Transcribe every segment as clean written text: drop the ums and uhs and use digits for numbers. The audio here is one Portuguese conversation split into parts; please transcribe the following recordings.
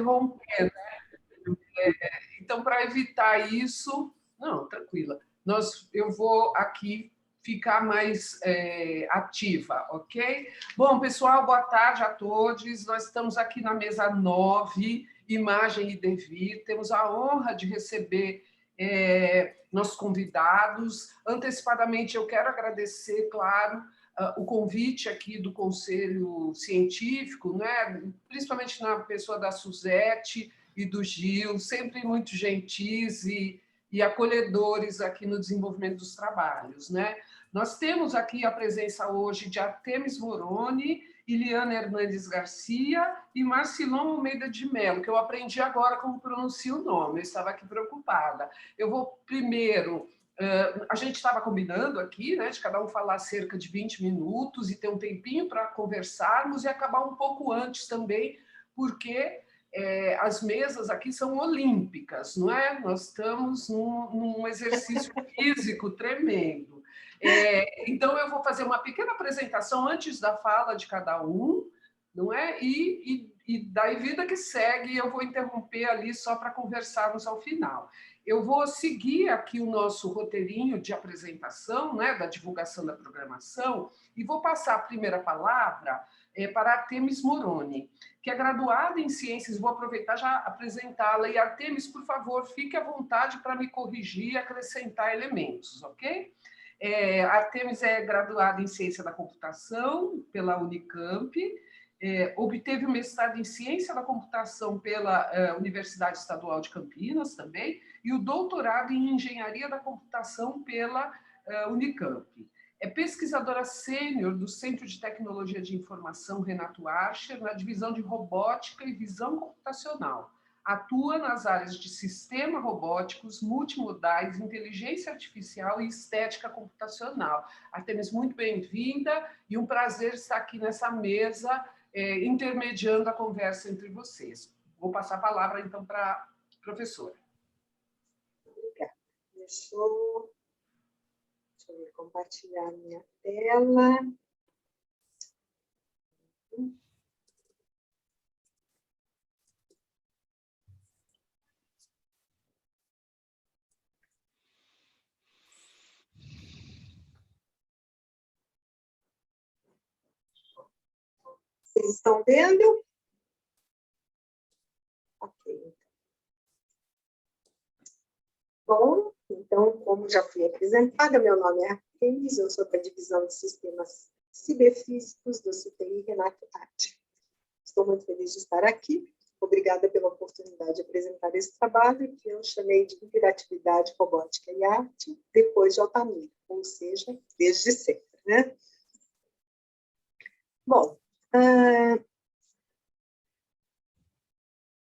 interromper, né? Então, para evitar isso... Não, tranquila. Eu vou aqui ficar mais ativa, ok? Bom, pessoal, boa tarde a todos. Nós estamos aqui na mesa 9, Imagem e Devir. Temos a honra de receber nossos convidados. Antecipadamente, eu quero agradecer, claro, o convite aqui do Conselho Científico, né? Principalmente na pessoa da Suzete e do Gil, sempre muito gentis e acolhedores aqui no desenvolvimento dos trabalhos, né? Nós temos aqui a presença hoje de Artemis Moroni, Iliana Hernandes Garcia e Marcilon Almeida de Mello, que eu aprendi agora como pronuncia o nome, eu estava aqui preocupada. Eu vou primeiro... a gente estava combinando aqui, né, de cada um falar cerca de 20 minutos e ter um tempinho para conversarmos e acabar um pouco antes também, porque as mesas aqui são olímpicas, não é? Nós estamos num exercício físico tremendo. Então, eu vou fazer uma pequena apresentação antes da fala de cada um, não é? E daí, vida que segue, eu vou interromper ali só para conversarmos ao final. Eu vou seguir aqui o nosso roteirinho de apresentação, né, da divulgação da programação, e vou passar a primeira palavra para Artemis Moroni, que é graduada em Ciências. Vou aproveitar já apresentá-la. E, Artemis, por favor, fique à vontade para me corrigir e acrescentar elementos, ok? Artemis é graduada em Ciência da Computação pela Unicamp, obteve o mestrado em Ciência da Computação pela Universidade Estadual de Campinas também, e o doutorado em Engenharia da Computação pela Unicamp. É pesquisadora sênior do Centro de Tecnologia de Informação Renato Archer, na divisão de Robótica e Visão Computacional. Atua nas áreas de sistemas robóticos, multimodais, inteligência artificial e estética computacional. Artemis, muito bem-vinda e um prazer estar aqui nessa mesa, intermediando a conversa entre vocês. Vou passar a palavra, então, para a professora. Obrigada. Deixa eu compartilhar a minha tela. Vocês estão vendo? Ok. Bom, então, como já fui apresentada, meu nome é Artemis, eu sou da Divisão de Sistemas Ciberfísicos do CTI Renato Archer. Estou muito feliz de estar aqui. Obrigada pela oportunidade de apresentar esse trabalho, que eu chamei de Interatividade, Robótica e Arte, depois de Altamira, ou seja, desde sempre, né? Bom,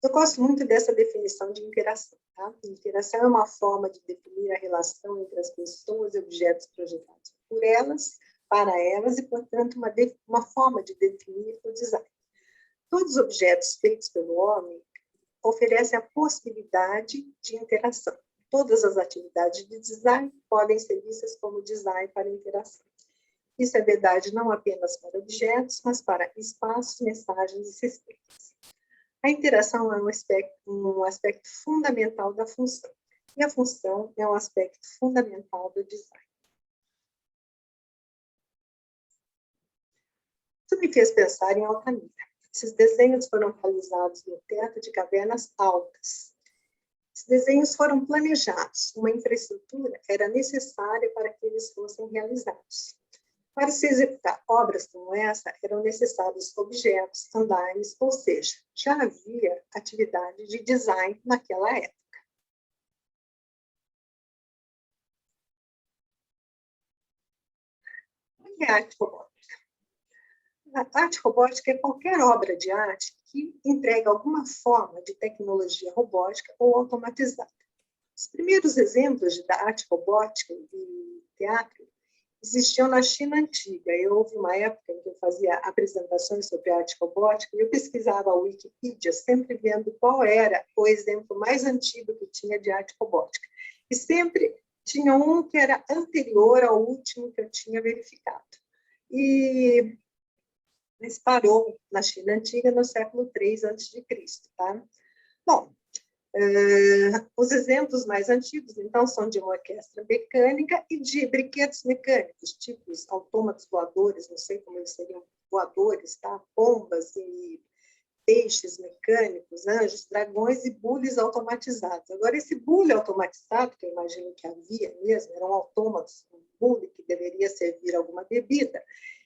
eu gosto muito dessa definição de interação. Tá? Interação é uma forma de definir a relação entre as pessoas e objetos projetados por elas, para elas, e, portanto, uma forma de definir o design. Todos os objetos feitos pelo homem oferecem a possibilidade de interação. Todas as atividades de design podem ser vistas como design para interação. Isso é verdade não apenas para objetos, mas para espaços, mensagens e sistemas. A interação é um aspecto fundamental da função, e a função é um aspecto fundamental do design. Isso me fez pensar em Altamira. Esses desenhos foram realizados no teto de cavernas altas. Esses desenhos foram planejados, uma infraestrutura era necessária para que eles fossem realizados. Para se executar obras como essa, eram necessários objetos, andaimes, ou seja, já havia atividade de design naquela época. O que é arte robótica? A arte robótica é qualquer obra de arte que entrega alguma forma de tecnologia robótica ou automatizada. Os primeiros exemplos da arte robótica e teatro existiam na China antiga. Houve uma época em que eu fazia apresentações sobre arte robótica e eu pesquisava a Wikipedia, sempre vendo qual era o exemplo mais antigo que tinha de arte robótica. E sempre tinha um que era anterior ao último que eu tinha verificado. E mas parou na China Antiga no século III a.C., tá? Bom, os exemplos mais antigos, então, são de uma orquestra mecânica e de brinquedos mecânicos, tipo os autômatos voadores, não sei como eles seriam voadores, tá? Pombas e peixes mecânicos, anjos, dragões e bules automatizados. Agora, esse bule automatizado, que eu imagino que havia mesmo, eram autômatos, um bule que deveria servir alguma bebida,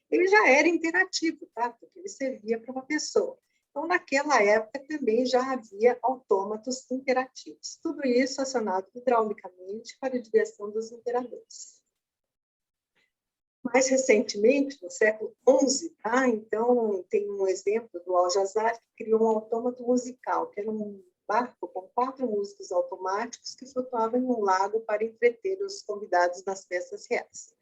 ele já era interativo, tá? Porque ele servia para uma pessoa. Então, naquela época, também já havia autômatos interativos. Tudo isso acionado hidraulicamente para a direção dos imperadores. Mais recentemente, no século XI, tá? Então, tem um exemplo do Al-Jazari, que criou um autômato musical, que era um barco com 4 músicos automáticos que flutuavam em um lago para entreter os convidados nas festas reais.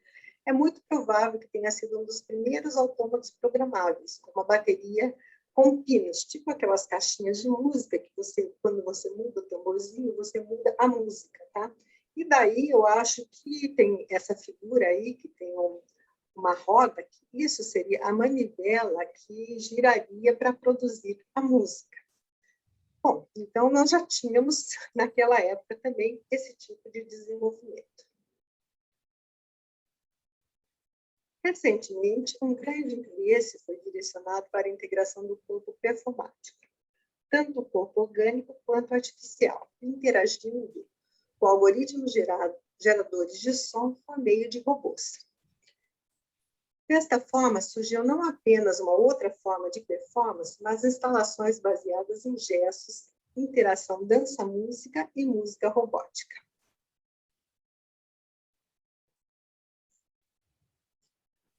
É muito provável que tenha sido um dos primeiros autômatos programáveis, com uma bateria com pinos, tipo aquelas caixinhas de música que você, quando você muda o tamborzinho, você muda a música, tá? E daí eu acho que tem essa figura aí, que tem uma roda, que isso seria a manivela que giraria para produzir a música. Bom, então nós já tínhamos, naquela época também, esse tipo de desenvolvimento. Recentemente, um grande interesse foi direcionado para a integração do corpo performático, tanto o corpo orgânico quanto artificial, interagindo com algoritmos geradores de som por meio de robôs. Desta forma, surgiu não apenas uma outra forma de performance, mas instalações baseadas em gestos, interação dança-música e música robótica.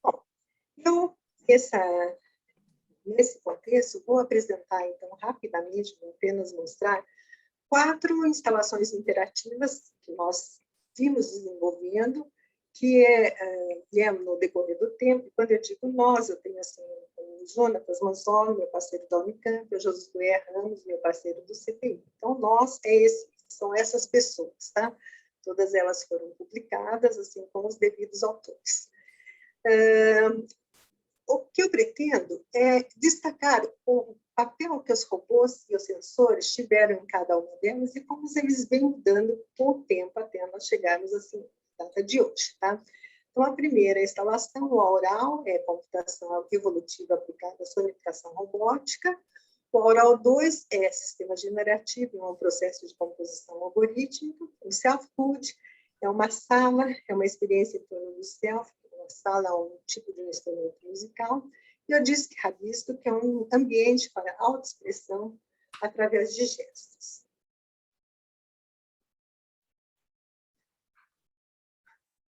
Bom, eu, nesse contexto, vou apresentar, então, rapidamente, vou apenas mostrar 4 instalações interativas que nós vimos desenvolvendo, que é no decorrer do tempo. Quando eu digo nós, eu tenho assim, o Jonatas Manzoni, meu parceiro da Unicamp, o Josué Ramos, meu parceiro do CPI. Então, nós são essas pessoas, tá? Todas elas foram publicadas, assim, com os devidos autores. O que eu pretendo é destacar o papel que os robôs e os sensores tiveram em cada uma delas e como eles vêm mudando com o tempo até nós chegarmos assim, na data de hoje, tá? Então, a primeira instalação, o Aural, é computação evolutiva aplicada à sonificação robótica. O Aural 2 é sistema generativo, é um processo de composição algorítmica. O Self-Food é uma sala, é uma experiência em torno do self, uma sala, um tipo de instrumento musical. E o Disque Rabisto, que é um ambiente para autoexpressão através de gestos.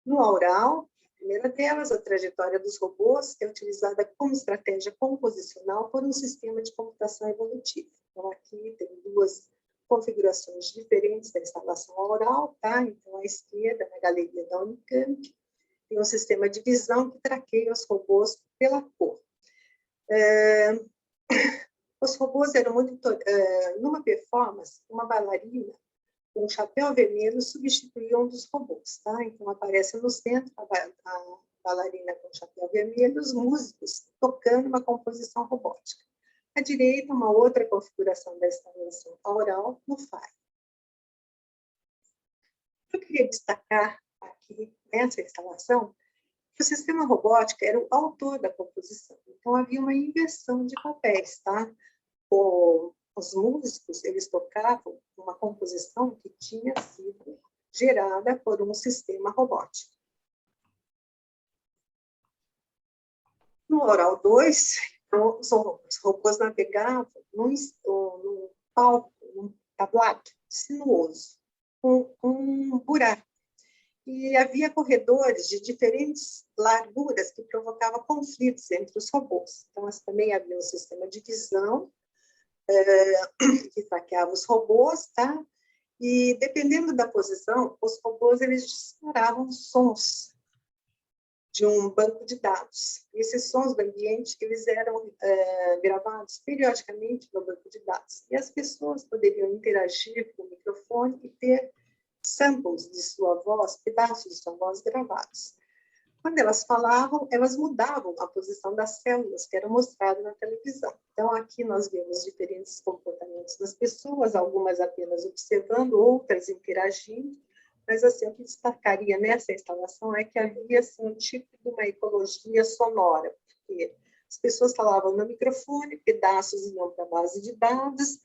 No Aural, a primeira delas, a trajetória dos robôs é utilizada como estratégia composicional por um sistema de computação evolutiva. Então, aqui tem 2 configurações diferentes da instalação Aural, tá? Então, à esquerda, na galeria da Unicamp, tem um sistema de visão que traqueia os robôs pela cor. Os robôs eram numa performance, uma bailarina com um chapéu vermelho substituía um dos robôs, tá? Então, aparece no centro a bailarina com chapéu vermelho, os músicos tocando uma composição robótica. À direita, uma outra configuração da instalação Aural no Fire. Eu queria destacar aqui, nessa instalação, que o sistema robótico era o autor da composição. Então, havia uma inversão de papéis, tá? Os músicos, eles tocavam uma composição que tinha sido gerada por um sistema robótico. No Aural 2, os robôs navegavam num palco, num tablado sinuoso, com um buraco. E havia corredores de diferentes larguras que provocavam conflitos entre os robôs. Então, também havia um sistema de visão que traqueava os robôs, tá? E, dependendo da posição, os robôs eles disparavam sons de um banco de dados. E esses sons do ambiente eles eram gravados periodicamente no banco de dados. E as pessoas poderiam interagir com o microfone e ter samples de sua voz, pedaços de sua voz gravados. Quando elas falavam, elas mudavam a posição das células que eram mostradas na televisão. Então, aqui nós vemos diferentes comportamentos das pessoas, algumas apenas observando, outras interagindo, mas assim, o que destacaria nessa instalação é que havia assim, um tipo de uma ecologia sonora, porque as pessoas falavam no microfone, pedaços iam para a base de dados,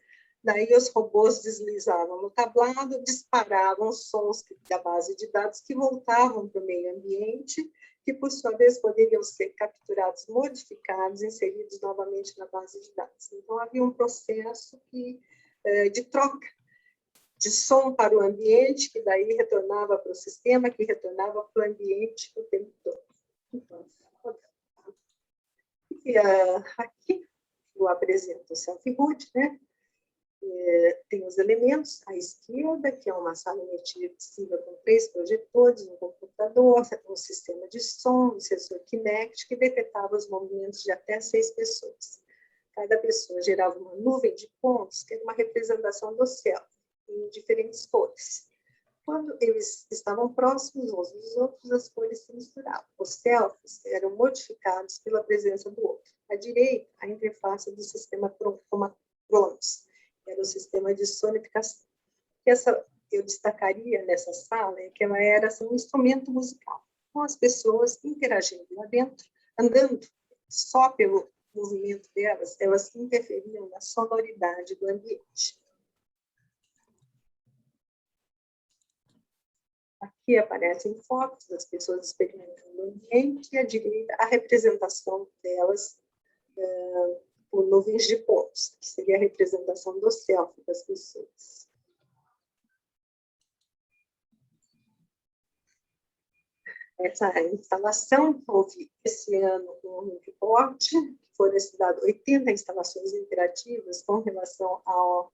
daí os robôs deslizavam no tablado, disparavam sons da base de dados que voltavam para o meio ambiente, que, por sua vez, poderiam ser capturados, modificados, inseridos novamente na base de dados. Então, havia um processo de troca de som para o ambiente, que daí retornava para o sistema, que retornava para o ambiente o tempo todo. Então, aqui eu apresento o Self-Root, né? Tem os elementos, à esquerda, que é uma sala imersiva com 3 projetores, um computador, um sistema de som, um sensor Kinect, que detectava os movimentos de até 6 pessoas. Cada pessoa gerava uma nuvem de pontos, que era uma representação do céu, em diferentes cores. Quando eles estavam próximos uns dos outros, as cores se misturavam. Os selfies eram modificados pela presença do outro. À direita, a interface do sistema Cronos, era o sistema de sonificação. Eu destacaria nessa sala que ela era assim, um instrumento musical, com as pessoas interagindo lá dentro, andando só pelo movimento delas, elas interferiam na sonoridade do ambiente. Aqui aparecem fotos das pessoas experimentando o ambiente e à direita a representação delas por nuvens de pontos, que seria a representação do selfie das pessoas. Essa instalação, houve esse ano um reporte, foram estudadas 80 instalações interativas com relação ao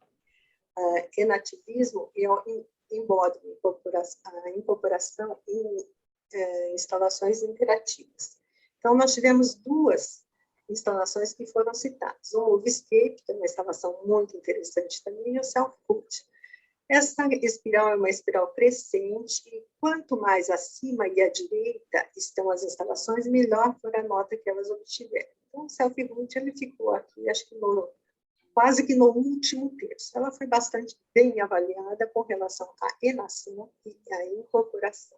enativismo e ao embodiment, a incorporação em instalações interativas. Então, nós tivemos 2 instalações que foram citadas. O Moviscape, que é uma instalação muito interessante também, e o Self-Root. Essa espiral é uma espiral crescente, e quanto mais acima e à direita estão as instalações, melhor for a nota que elas obtiveram. Então, o Self-Root, ele ficou aqui, acho que quase que no último terço. Ela foi bastante bem avaliada com relação à enação e à incorporação.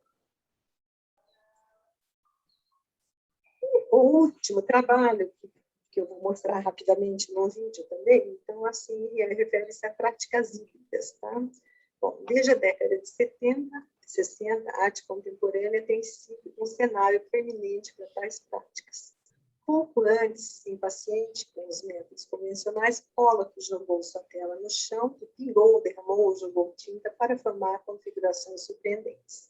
O último trabalho, que eu vou mostrar rapidamente no vídeo também, então, assim, refere-se a práticas híbridas, tá? Bom, desde a década de 70, 60, a arte contemporânea tem sido um cenário preeminente para tais práticas. Pouco antes, em paciente com os métodos convencionais, Pollock jogou sua tela no chão e pingou, derramou ou jogou tinta para formar configurações surpreendentes.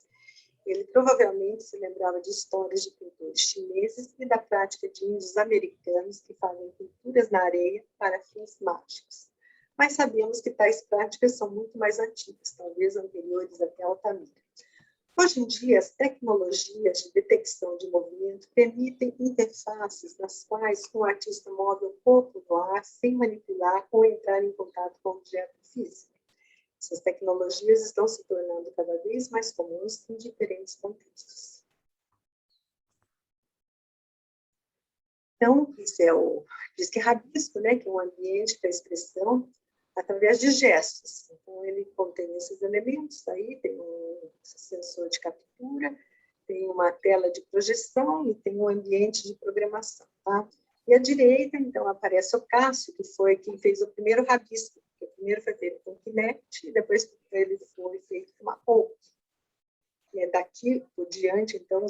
Ele provavelmente se lembrava de histórias de pintores chineses e da prática de índios americanos que fazem pinturas na areia para fins mágicos. Mas sabemos que tais práticas são muito mais antigas, talvez anteriores até Altamira. Hoje em dia, as tecnologias de detecção de movimento permitem interfaces nas quais um artista move o corpo no ar sem manipular ou entrar em contato com o objeto físico. Essas tecnologias estão se tornando cada vez mais comuns em diferentes contextos. Então, isso é o disque rabisco, né, que é um ambiente para expressão através de gestos. Então, ele contém esses elementos aí, tem um sensor de captura, tem uma tela de projeção e tem um ambiente de programação, tá? E à direita, então, aparece o Cássio, que foi quem fez o primeiro rabisco. O primeiro foi feito com Kinect e depois ele foi feito com uma OAK. E daqui por diante, então,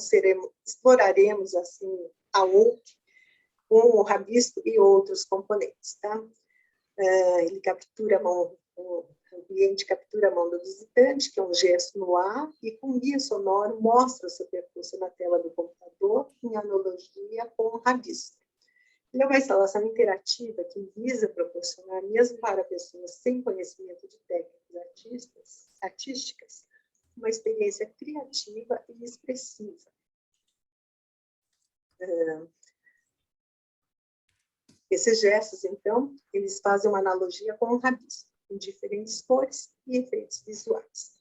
exploraremos assim, a OAK com o rabisco e outros componentes, tá? Ele captura a mão, o ambiente captura a mão do visitante, que é um gesto no ar, e com guia sonoro mostra o seu percurso na tela do computador, em analogia com o rabisco. Ele é uma instalação interativa que visa proporcionar, mesmo para pessoas sem conhecimento de técnicas artísticas, uma experiência criativa e expressiva. Esses gestos, então, eles fazem uma analogia com o rabisco, em diferentes cores e efeitos visuais.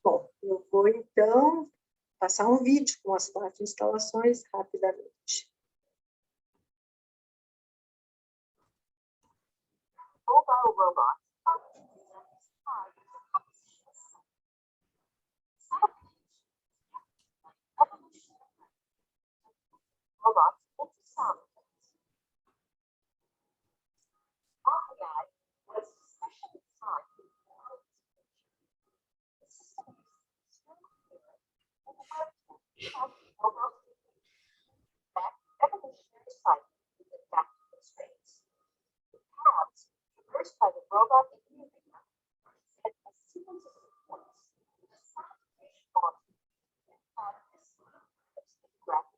Bom, eu vou, então, passar um vídeo com as 4 instalações rapidamente. Mobile robot. Robot into sound. REI was especially designed to the system that evolutionary cycle with adaptive constraints. The paths traversed by the robot in the arena set a sequence of points with a sound quality and pattern is graphic.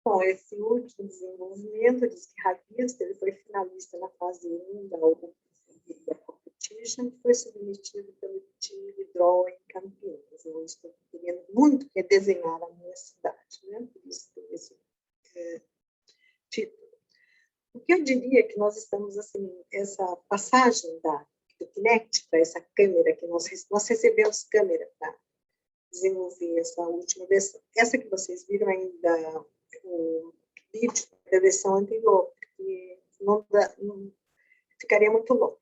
Bom, esse último desenvolvimento, diz que Rabista, ele foi finalista na fase 1 da competition, foi submetido pelo time de Draw em Campinas. Eu estou querendo muito redesenhar a minha cidade, né? Por isso tem esse título. O que eu diria que nós estamos, assim, essa passagem do Kinect para essa câmera, que nós recebemos câmera para desenvolver essa última versão. Essa que vocês viram ainda o vídeo da versão anterior, porque não ficaria muito longo.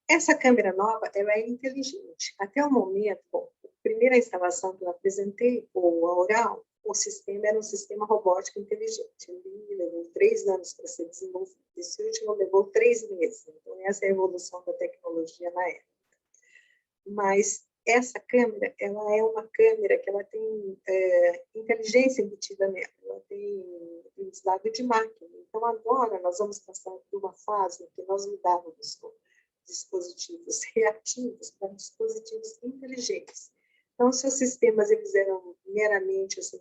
Essa câmera nova, ela é inteligente. Até o momento, bom, a primeira instalação que eu apresentei, o Aural, o sistema era um sistema robótico inteligente. Ele levou 3 anos para ser desenvolvido. Esse último levou 3 meses. Então, essa é a evolução da tecnologia na época. Mas essa câmera, ela é uma câmera que ela tem inteligência embutida nela. Ela tem aprendizado de máquina. Então, agora nós vamos passar por uma fase em que nós mudávamos com dispositivos reativos para dispositivos inteligentes. Então, se os sistemas eles eram meramente assim,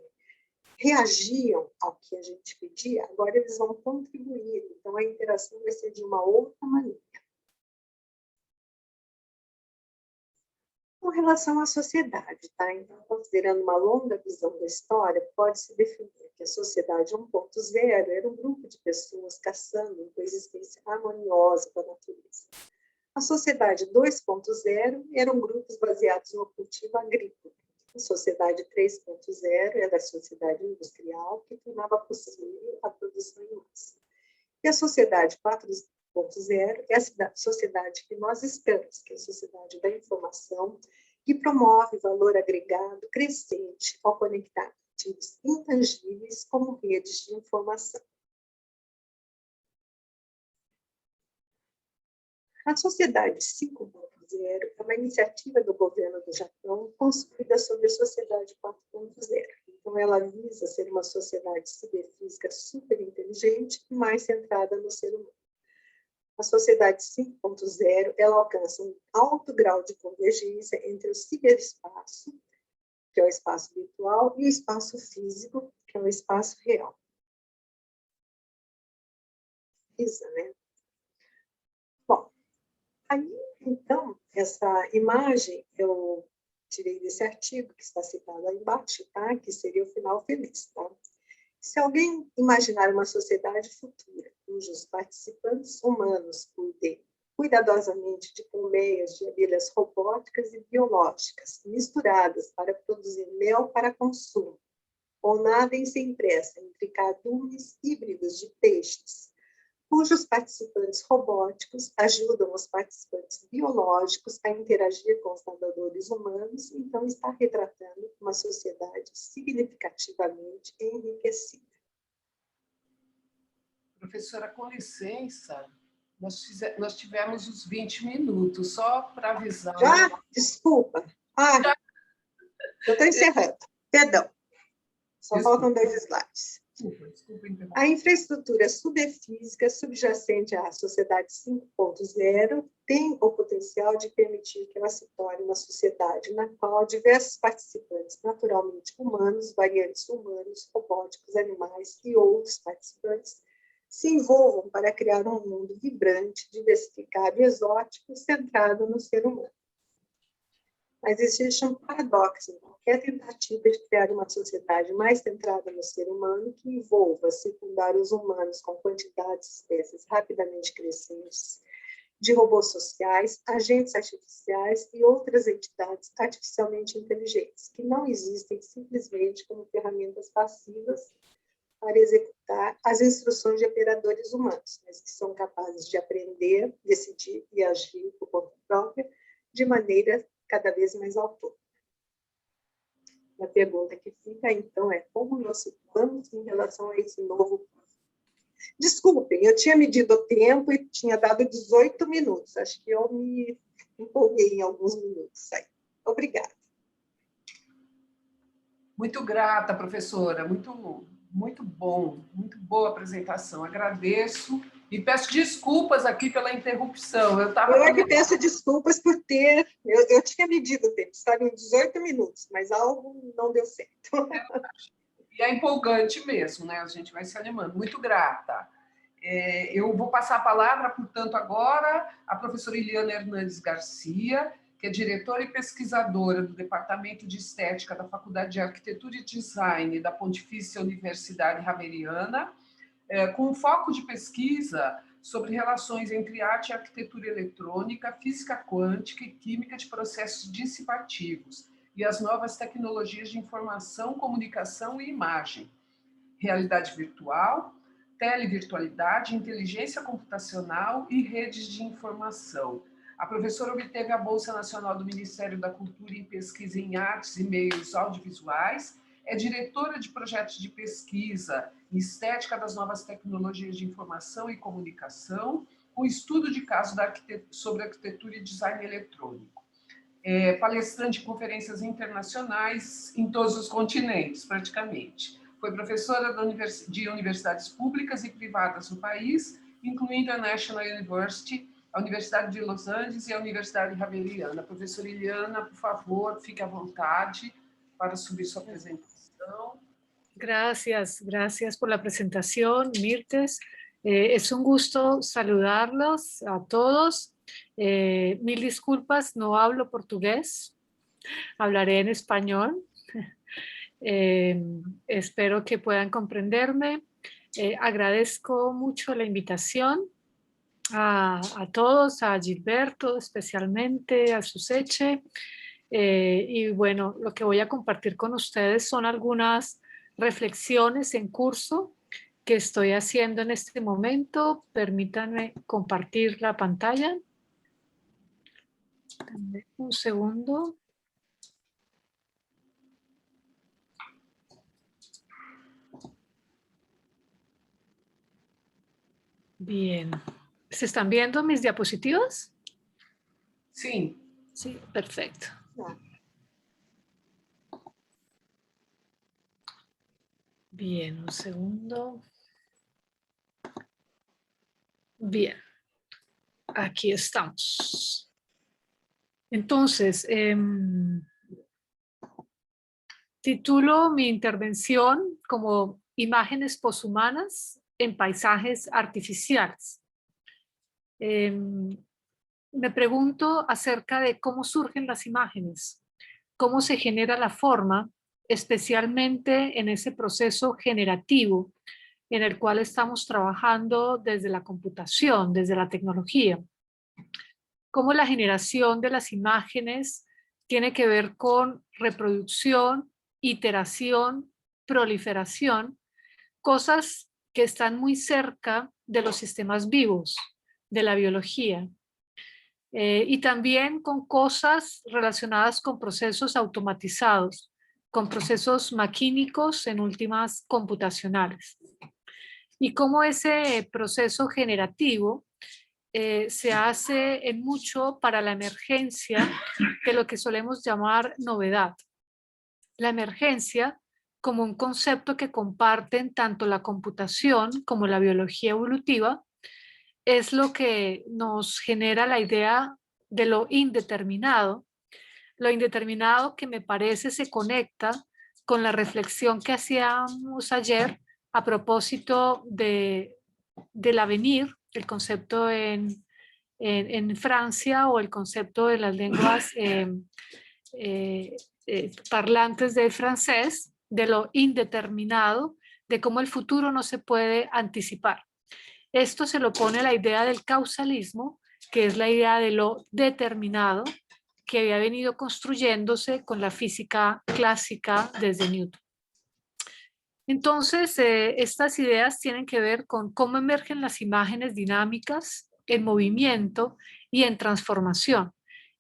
reagiam ao que a gente pedia, agora eles vão contribuir. Então, a interação vai ser de uma outra maneira. Com relação à sociedade, tá? Então, considerando uma longa visão da história, pode-se definir que a sociedade 1.0 era um grupo de pessoas caçando uma coexistência harmoniosa com a natureza. A sociedade 2.0 eram grupos baseados no cultivo agrícola. A sociedade 3.0 era a sociedade industrial, que tornava possível a produção em massa. E a sociedade 4.0 é a sociedade que nós estamos, que é a sociedade da informação, que promove valor agregado crescente ao conectar ativos intangíveis como redes de informação. A Sociedade 5.0 é uma iniciativa do governo do Japão construída sobre a Sociedade 4.0. Então, ela visa ser uma sociedade ciberfísica superinteligente e mais centrada no ser humano. A Sociedade 5.0 ela alcança um alto grau de convergência entre o ciberespaço, que é o espaço virtual, e o espaço físico, que é o espaço real. Isso, né? Bom, aí, então, essa imagem eu tirei desse artigo que está citado aí embaixo, tá? Que seria o final feliz, tá? Se alguém imaginar uma sociedade futura, cujos participantes humanos cuidem cuidadosamente de colmeias de abelhas robóticas e biológicas, misturadas para produzir mel para consumo, ou nadem sem pressa entre cardumes híbridos de peixes, cujos participantes robóticos ajudam os participantes biológicos a interagir com os nadadores humanos, então está retratando uma sociedade significativamente enriquecida. Professora, com licença, nós tivemos os 20 minutos, só para avisar. Já? Desculpa. Eu estou encerrando. Perdão. Só faltam 2 slides. Desculpa. A infraestrutura subfísica subjacente à sociedade 5.0 tem o potencial de permitir que ela se torne uma sociedade na qual diversos participantes, naturalmente humanos, variantes humanos, robóticos, animais e outros participantes, se envolvam para criar um mundo vibrante, diversificado e exótico, centrado no ser humano. Mas existe um paradoxo em qualquer tentativa de criar uma sociedade mais centrada no ser humano que envolva circundar os humanos com quantidades de espécies rapidamente crescentes, de robôs sociais, agentes artificiais e outras entidades artificialmente inteligentes, que não existem simplesmente como ferramentas passivas para executar as instruções de operadores humanos, mas que são capazes de aprender, decidir e agir por conta própria de maneira cada vez mais autônoma. A pergunta que fica, então, é como nós situamos em relação a esse novo... Desculpem, eu tinha medido o tempo e tinha dado 18 minutos. Acho que eu me empolguei em alguns minutos aí. Obrigada. Muito grata, professora. Muito bom. Muito boa apresentação. Agradeço. E peço desculpas aqui pela interrupção. Eu é que peço desculpas por ter... Eu tinha medido o tempo, estava em 18 minutos, mas algo não deu certo. E é empolgante mesmo, né? A gente vai se animando. Muito grata. Eu vou passar a palavra, portanto, agora à professora Iliana Hernandes Garcia, que é diretora e pesquisadora do Departamento de Estética da Faculdade de Arquitetura e Design da Pontifícia Universidade Javeriana, com foco de pesquisa sobre relações entre arte e arquitetura eletrônica, física quântica e química de processos dissipativos, e as novas tecnologias de informação, comunicação e imagem, realidade virtual, televirtualidade, inteligência computacional e redes de informação. A professora obteve a Bolsa Nacional do Ministério da Cultura em Pesquisa em Artes e Meios Audiovisuais, é diretora de projetos de pesquisa em estética das novas tecnologias de informação e comunicação, com estudo de caso sobre arquitetura e design eletrônico. É palestrante de conferências internacionais em todos os continentes, praticamente. Foi professora de universidades públicas e privadas no país, incluindo a National University, a Universidade de Los Angeles e a Universidade Javeriana. Professora Iliana, por favor, fique à vontade para subir sua apresentação. Gracias, gracias por la presentación, Mirtes. Es un gusto saludarlos a todos. Mil disculpas, no hablo portugués, hablaré en español. Espero que puedan comprenderme. Agradezco mucho la invitación a todos, a Gilberto especialmente, a Suseche. Y bueno, lo que voy a compartir con ustedes son algunas reflexiones en curso que estoy haciendo en este momento. Permítanme compartir la pantalla. Un segundo. Bien. ¿Se están viendo mis diapositivas? Sí. Sí, perfecto. Bien, un segundo. Bien, aquí estamos. Entonces, titulo mi intervención como Imágenes poshumanas en paisajes artificiales. Me pregunto acerca de cómo surgen las imágenes, cómo se genera la forma, especialmente en ese proceso generativo en el cual estamos trabajando desde la computación, desde la tecnología. Cómo la generación de las imágenes tiene que ver con reproducción, iteración, proliferación, cosas que están muy cerca de los sistemas vivos, de la biología. Y también con cosas relacionadas con procesos automatizados, con procesos maquínicos, en últimas computacionales. Y cómo ese proceso generativo se hace en mucho para la emergencia de lo que solemos llamar novedad. La emergencia como un concepto que comparten tanto la computación como la biología evolutiva, es lo que nos genera la idea de lo indeterminado que me parece se conecta con la reflexión que hacíamos ayer a propósito del avenir, el concepto en Francia o el concepto de las lenguas parlantes del francés, de lo indeterminado, de cómo el futuro no se puede anticipar. Esto se lo pone a la idea del causalismo, que es la idea de lo determinado, que había venido construyéndose con la física clásica desde Newton. Entonces, estas ideas tienen que ver con cómo emergen las imágenes dinámicas en movimiento y en transformación,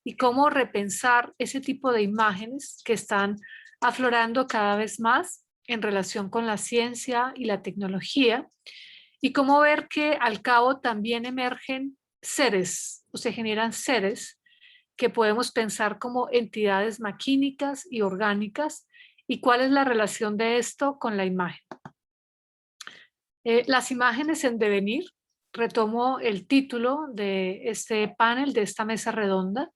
y cómo repensar ese tipo de imágenes que están aflorando cada vez más en relación con la ciencia y la tecnología, y cómo ver que al cabo también emergen seres, o se generan seres que podemos pensar como entidades maquínicas y orgánicas, y cuál es la relación de esto con la imagen. Las imágenes en devenir, retomo el título de este panel, de esta mesa redonda.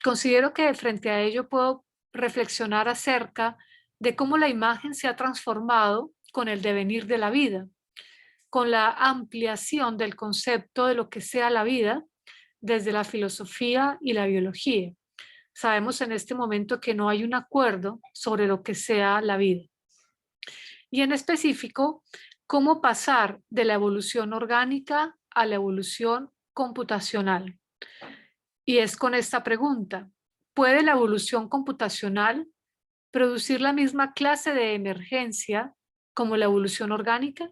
Considero que frente a ello puedo reflexionar acerca de cómo la imagen se ha transformado con el devenir de la vida, con la ampliación del concepto de lo que sea la vida desde la filosofía y la biología. Sabemos en este momento que no hay un acuerdo sobre lo que sea la vida. Y en específico, cómo pasar de la evolución orgánica a la evolución computacional. Y es con esta pregunta: ¿Puede la evolución computacional producir la misma clase de emergencia como la evolución orgánica,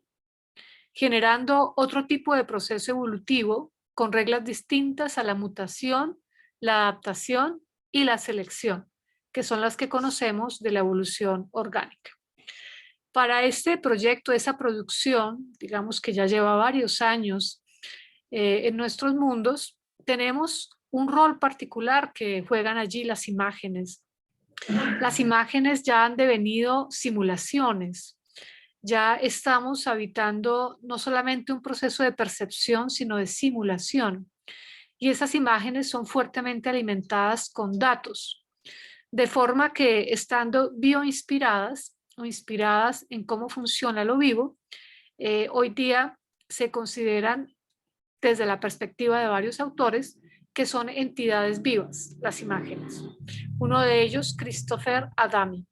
generando otro tipo de proceso evolutivo con reglas distintas a la mutación, la adaptación y la selección, que son las que conocemos de la evolución orgánica? Para este proyecto, esa producción, digamos que ya lleva varios años en nuestros mundos, tenemos un rol particular que juegan allí las imágenes. Las imágenes ya han devenido simulaciones. Ya estamos habitando no solamente un proceso de percepción, sino de simulación. Y esas imágenes son fuertemente alimentadas con datos, de forma que estando bioinspiradas o inspiradas en cómo funciona lo vivo, hoy día se consideran desde la perspectiva de varios autores que son entidades vivas, las imágenes. Uno de ellos, Christopher Adami.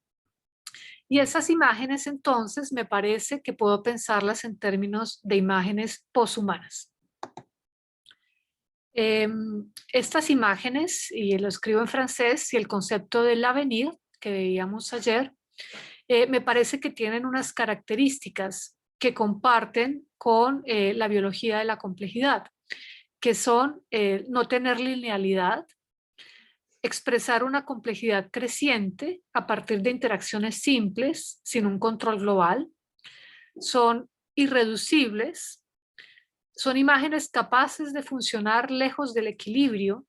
Y esas imágenes entonces me parece que puedo pensarlas en términos de imágenes poshumanas. Estas imágenes, y lo escribo en francés, y el concepto del avenir que veíamos ayer, me parece que tienen unas características que comparten con la biología de la complejidad, que son no tener linealidad, expresar una complejidad creciente a partir de interacciones simples, sin un control global, son irreducibles, son imágenes capaces de funcionar lejos del equilibrio,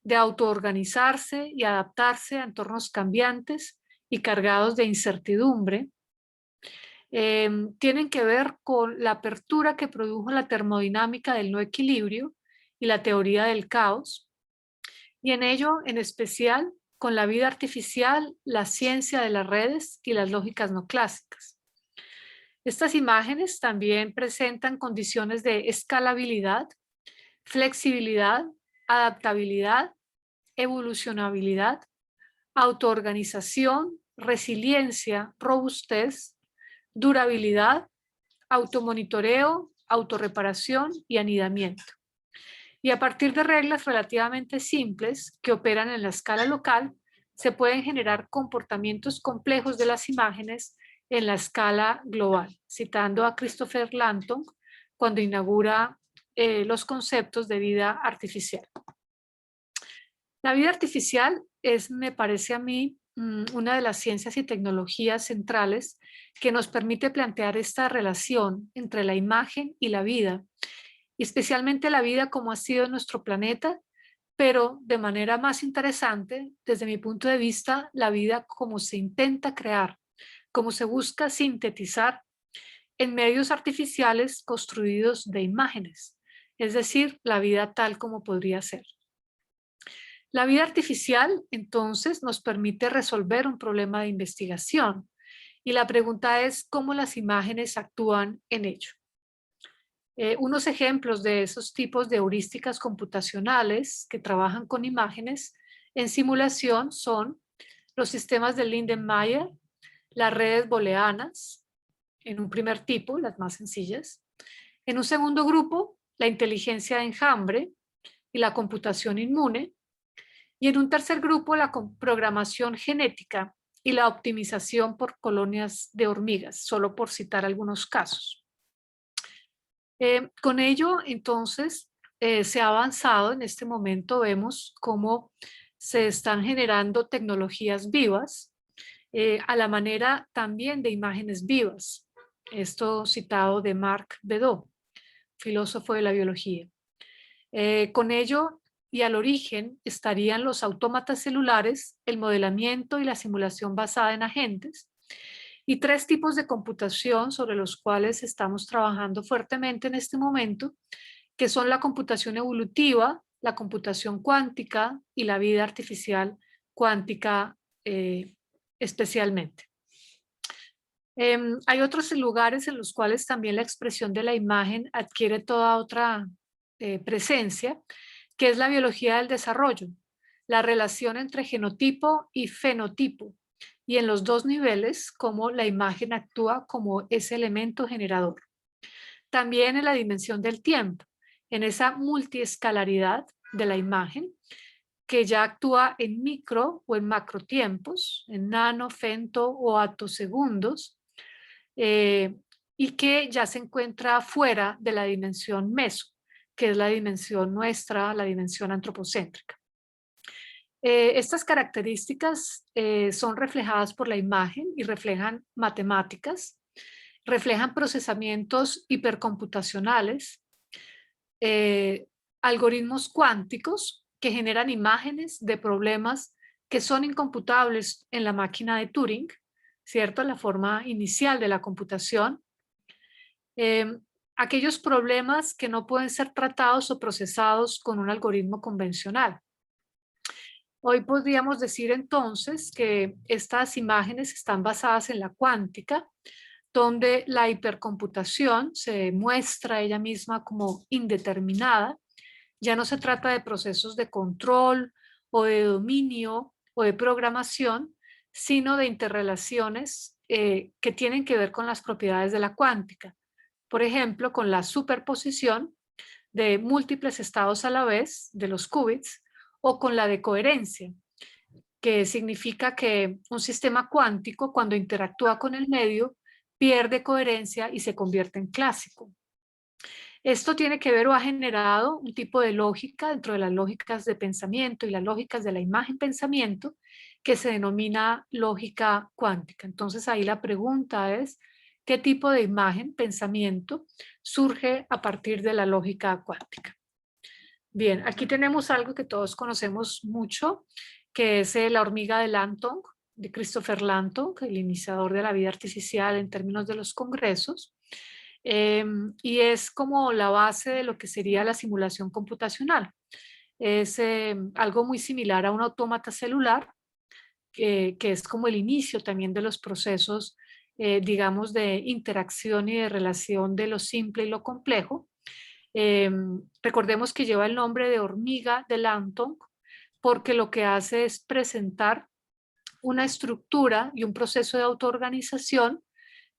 de autoorganizarse y adaptarse a entornos cambiantes y cargados de incertidumbre. Tienen que ver con la apertura que produjo la termodinámica del no equilibrio y la teoría del caos, y en ello, en especial, con la vida artificial, la ciencia de las redes y las lógicas no clásicas. Estas imágenes también presentan condiciones de escalabilidad, flexibilidad, adaptabilidad, evolucionabilidad, autoorganización, resiliencia, robustez, durabilidad, automonitoreo, autorreparación y anidamiento. Y a partir de reglas relativamente simples que operan en la escala local, se pueden generar comportamientos complejos de las imágenes en la escala global, citando a Christopher Lanton cuando inaugura los conceptos de vida artificial. La vida artificial es, me parece a mí, una de las ciencias y tecnologías centrales que nos permite plantear esta relación entre la imagen y la vida, y especialmente la vida como ha sido en nuestro planeta, pero de manera más interesante, desde mi punto de vista, la vida como se intenta crear, como se busca sintetizar en medios artificiales construidos de imágenes, es decir, la vida tal como podría ser. La vida artificial, entonces, nos permite resolver un problema de investigación, y la pregunta es cómo las imágenes actúan en ello. Unos ejemplos de esos tipos de heurísticas computacionales que trabajan con imágenes en simulación son los sistemas de Lindenmayer, las redes booleanas, en un primer tipo, las más sencillas. En un segundo grupo, la inteligencia de enjambre y la computación inmune. Y en un tercer grupo, la programación genética y la optimización por colonias de hormigas, solo por citar algunos casos. Con ello, entonces, se ha avanzado. En este momento vemos cómo se están generando tecnologías vivas, a la manera también de imágenes vivas. Esto citado de Marc Bedeau, filósofo de la biología. Con ello y al origen estarían los autómatas celulares, el modelamiento y la simulación basada en agentes, y tres tipos de computación sobre los cuales estamos trabajando fuertemente en este momento, que son la computación evolutiva, la computación cuántica y la vida artificial cuántica especialmente. Hay otros lugares en los cuales también la expresión de la imagen adquiere toda otra presencia, que es la biología del desarrollo, la relación entre genotipo y fenotipo, y en los dos niveles, cómo la imagen actúa como ese elemento generador. También en la dimensión del tiempo, en esa multiescalaridad de la imagen, que ya actúa en micro o en macro tiempos, en nano, femto o attosegundos, y que ya se encuentra fuera de la dimensión meso, que es la dimensión nuestra, la dimensión antropocéntrica. Estas características son reflejadas por la imagen y reflejan matemáticas, reflejan procesamientos hipercomputacionales, algoritmos cuánticos que generan imágenes de problemas que son incomputables en la máquina de Turing, ¿cierto? La forma inicial de la computación. Aquellos problemas que no pueden ser tratados o procesados con un algoritmo convencional. Hoy podríamos decir entonces que estas imágenes están basadas en la cuántica, donde la hipercomputación se muestra ella misma como indeterminada. Ya no se trata de procesos de control o de dominio o de programación, sino de interrelaciones que tienen que ver con las propiedades de la cuántica. Por ejemplo, con la superposición de múltiples estados a la vez, de los qubits, o con la de coherencia, que significa que un sistema cuántico, cuando interactúa con el medio, pierde coherencia y se convierte en clásico. Esto tiene que ver o ha generado un tipo de lógica dentro de las lógicas de pensamiento y las lógicas de la imagen-pensamiento que se denomina lógica cuántica. Entonces ahí la pregunta es, ¿qué tipo de imagen-pensamiento surge a partir de la lógica cuántica? Bien, aquí tenemos algo que todos conocemos mucho, que es la hormiga de Lantung, de Christopher Lantung, el iniciador de la vida artificial en términos de los congresos, y es como la base de lo que sería la simulación computacional. Es algo muy similar a un autómata celular, que es como el inicio también de los procesos, digamos, de interacción y de relación de lo simple y lo complejo. Recordemos que lleva el nombre de hormiga de Lantung porque lo que hace es presentar una estructura y un proceso de autoorganización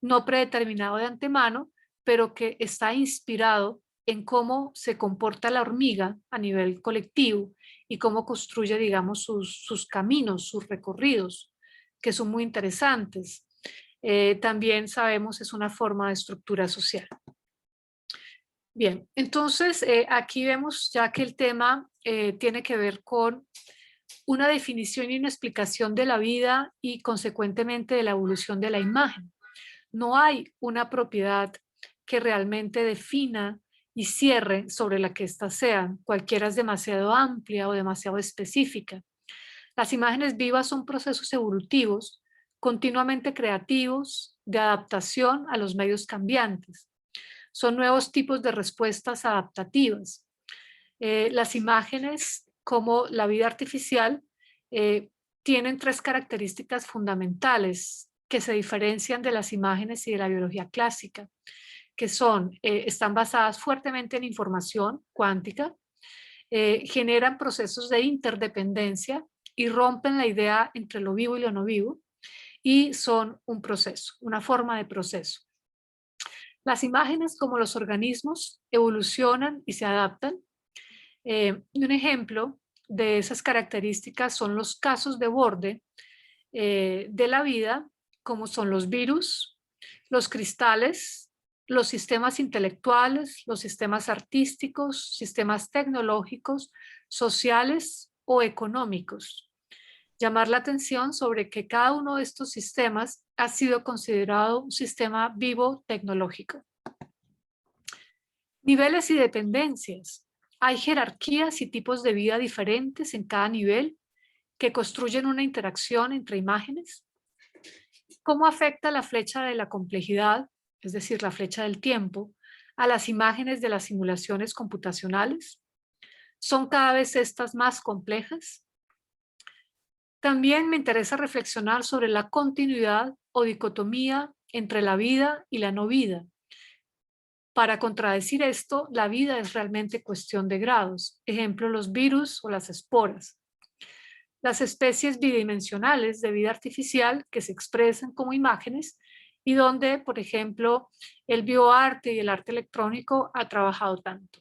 no predeterminado de antemano, pero que está inspirado en cómo se comporta la hormiga a nivel colectivo y cómo construye, digamos, sus caminos, sus recorridos, que son muy interesantes. También sabemos es una forma de estructura social. Bien, entonces aquí vemos ya que el tema tiene que ver con una definición y una explicación de la vida y consecuentemente de la evolución de la imagen. No hay una propiedad que realmente defina y cierre sobre la que ésta sea. Cualquiera es demasiado amplia o demasiado específica. Las imágenes vivas son procesos evolutivos, continuamente creativos, de adaptación a los medios cambiantes. Son nuevos tipos de respuestas adaptativas. Las imágenes, como la vida artificial, tienen tres características fundamentales que se diferencian de las imágenes y de la biología clásica, que son, están basadas fuertemente en información cuántica, generan procesos de interdependencia y rompen la idea entre lo vivo y lo no vivo, y son un proceso, una forma de proceso. Las imágenes, como los organismos, evolucionan y se adaptan. Un ejemplo de esas características son los casos de borde de la vida, como son los virus, los cristales, los sistemas intelectuales, los sistemas artísticos, sistemas tecnológicos, sociales o económicos. Llamar la atención sobre que cada uno de estos sistemas ha sido considerado un sistema vivo tecnológico. Niveles y dependencias. Hay jerarquías y tipos de vida diferentes en cada nivel que construyen una interacción entre imágenes. ¿Cómo afecta la flecha de la complejidad, es decir, la flecha del tiempo, a las imágenes de las simulaciones computacionales? ¿Son cada vez estas más complejas? También me interesa reflexionar sobre la continuidad o dicotomía entre la vida y la no vida. Para contradecir esto, la vida es realmente cuestión de grados. Ejemplo, los virus o las esporas. Las especies bidimensionales de vida artificial que se expresan como imágenes y donde, por ejemplo, el bioarte y el arte electrónico ha trabajado tanto.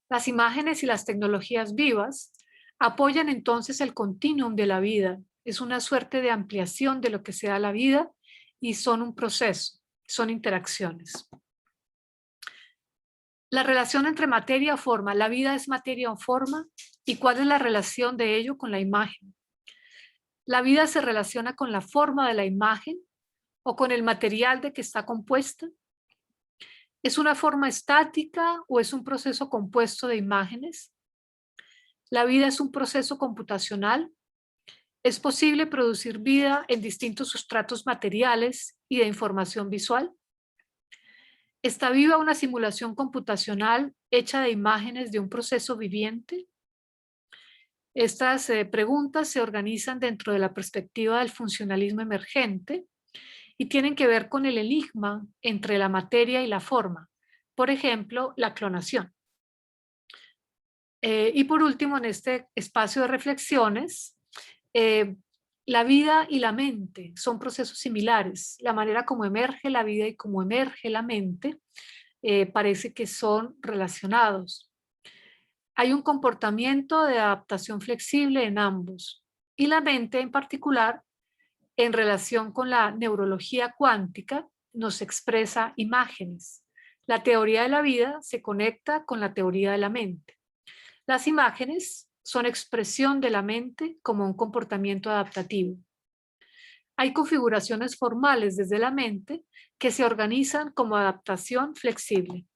Las imágenes y las tecnologías vivas Apoyan entonces el continuum de la vida. Es una suerte de ampliación de lo que sea la vida y son un proceso, son interacciones. La relación entre materia o forma. ¿La vida es materia o forma? ¿Y cuál es la relación de ello con la imagen? ¿La vida se relaciona con la forma de la imagen o con el material de que está compuesta? ¿Es una forma estática o es un proceso compuesto de imágenes? ¿La vida es un proceso computacional? ¿Es posible producir vida en distintos sustratos materiales y de información visual? ¿Está viva una simulación computacional hecha de imágenes de un proceso viviente? Estas preguntas se organizan dentro de la perspectiva del funcionalismo emergente y tienen que ver con el enigma entre la materia y la forma. Por ejemplo, la clonación. Y por último, en este espacio de reflexiones, la vida y la mente son procesos similares. La manera como emerge la vida y como emerge la mente parece que son relacionados. Hay un comportamiento de adaptación flexible en ambos. Y la mente en particular, en relación con la neurología cuántica, nos expresa imágenes. La teoría de la vida se conecta con la teoría de la mente. Las imágenes son expresión de la mente como un comportamiento adaptativo. Hay configuraciones formales desde la mente que se organizan como adaptación flexible.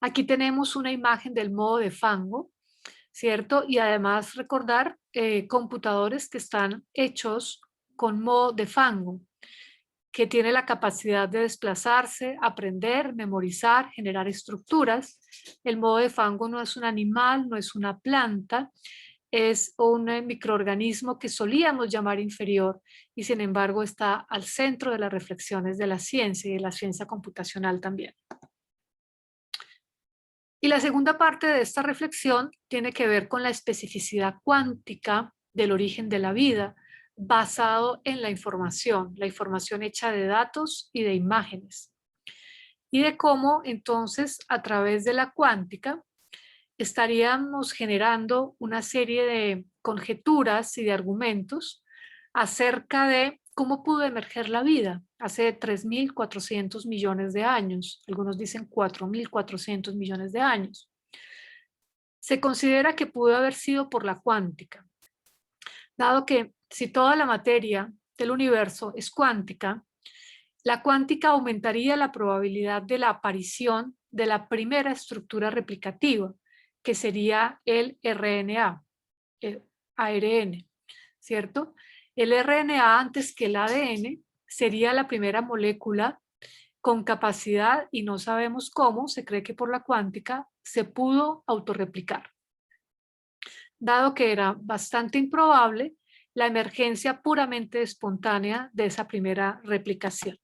Aquí tenemos una imagen del modo de fango, ¿cierto? Y además recordar computadores que están hechos con modo de fango, que tiene la capacidad de desplazarse, aprender, memorizar, generar estructuras. El modo de fango no es un animal, no es una planta, es un microorganismo que solíamos llamar inferior y sin embargo está al centro de las reflexiones de la ciencia y de la ciencia computacional también. Y la segunda parte de esta reflexión tiene que ver con la especificidad cuántica del origen de la vida, basado en la información hecha de datos y de imágenes. Y de cómo entonces a través de la cuántica estaríamos generando una serie de conjeturas y de argumentos acerca de cómo pudo emerger la vida hace 3.400 millones de años. Algunos dicen 4.400 millones de años. Se considera que pudo haber sido por la cuántica, dado que si toda la materia del universo es cuántica, la cuántica aumentaría la probabilidad de la aparición de la primera estructura replicativa, que sería el RNA, el ARN, ¿cierto? El RNA antes que el ADN sería la primera molécula con capacidad, y no sabemos cómo, se cree que por la cuántica, se pudo autorreplicar. Dado que era bastante improbable la emergencia puramente espontánea de esa primera replicación.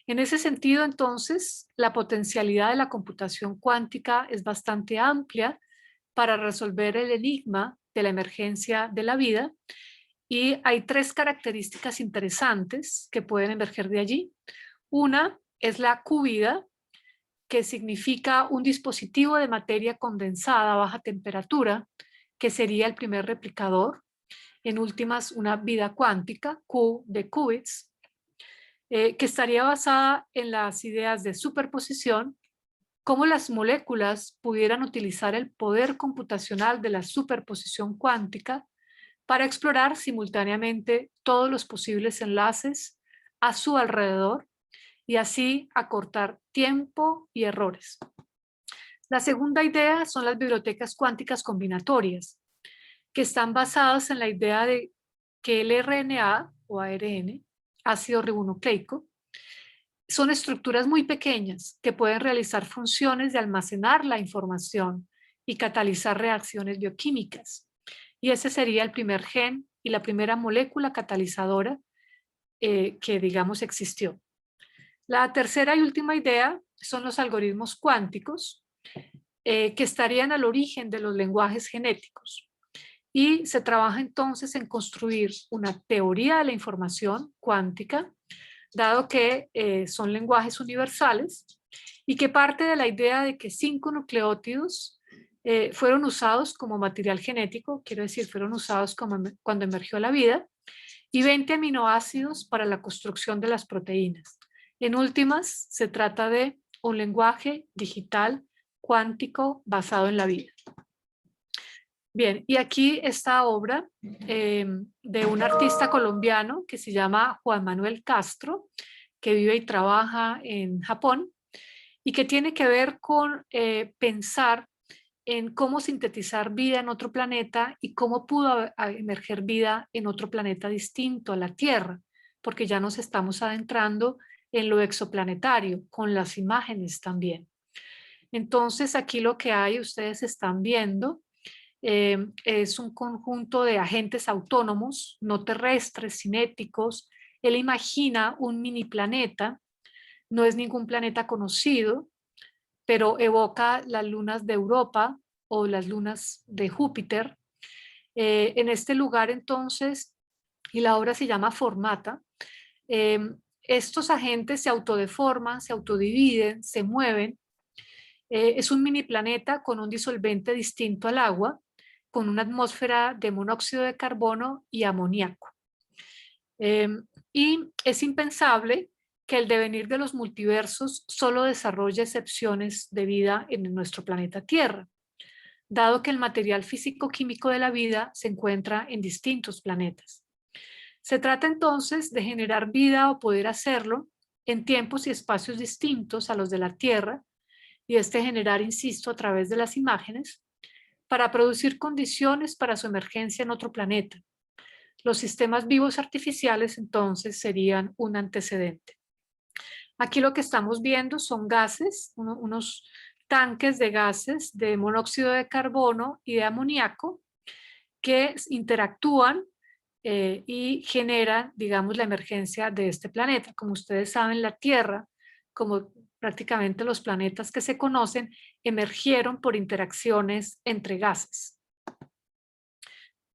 En ese sentido, entonces, la potencialidad de la computación cuántica es bastante amplia para resolver el enigma de la emergencia de la vida, y hay tres características interesantes que pueden emerger de allí. Una es la qubida, que significa un dispositivo de materia condensada a baja temperatura, que sería el primer replicador. En últimas, una vida cuántica, Q de qubits, que estaría basada en las ideas de superposición, cómo las moléculas pudieran utilizar el poder computacional de la superposición cuántica para explorar simultáneamente todos los posibles enlaces a su alrededor y así acortar tiempo y errores. La segunda idea son las bibliotecas cuánticas combinatorias, que están basadas en la idea de que el RNA o ARN, ácido ribonucleico, son estructuras muy pequeñas que pueden realizar funciones de almacenar la información y catalizar reacciones bioquímicas. Y ese sería el primer gen y la primera molécula catalizadora que, digamos, existió. La tercera y última idea son los algoritmos cuánticos, que estarían al origen de los lenguajes genéticos. Y se trabaja entonces en construir una teoría de la información cuántica, dado que son lenguajes universales y que parte de la idea de que 5 nucleótidos fueron usados como material genético, quiero decir, fueron usados cuando emergió la vida, y 20 aminoácidos para la construcción de las proteínas. En últimas, se trata de un lenguaje digital cuántico basado en la vida. Bien, y aquí esta obra de un artista colombiano que se llama Juan Manuel Castro, que vive y trabaja en Japón, y que tiene que ver con pensar en cómo sintetizar vida en otro planeta y cómo pudo emerger vida en otro planeta distinto a la Tierra, porque ya nos estamos adentrando en lo exoplanetario, con las imágenes también. Entonces, aquí lo que hay, ustedes están viendo, es un conjunto de agentes autónomos, no terrestres, cinéticos. Él imagina un mini planeta, no es ningún planeta conocido, pero evoca las lunas de Europa o las lunas de Júpiter. En este lugar entonces, y la obra se llama Formata, estos agentes se autodeforman, se autodividen, se mueven. Es un mini planeta con un disolvente distinto al agua, con una atmósfera de monóxido de carbono y amoníaco. Y es impensable que el devenir de los multiversos solo desarrolle excepciones de vida en nuestro planeta Tierra, dado que el material físico-químico de la vida se encuentra en distintos planetas. Se trata entonces de generar vida o poder hacerlo en tiempos y espacios distintos a los de la Tierra, y generar, insisto, a través de las imágenes, para producir condiciones para su emergencia en otro planeta. Los sistemas vivos artificiales entonces serían un antecedente. Aquí lo que estamos viendo son gases, unos tanques de gases de monóxido de carbono y de amoníaco que interactúan y generan, digamos, la emergencia de este planeta. Como ustedes saben, la Tierra, como prácticamente los planetas que se conocen, emergieron por interacciones entre gases.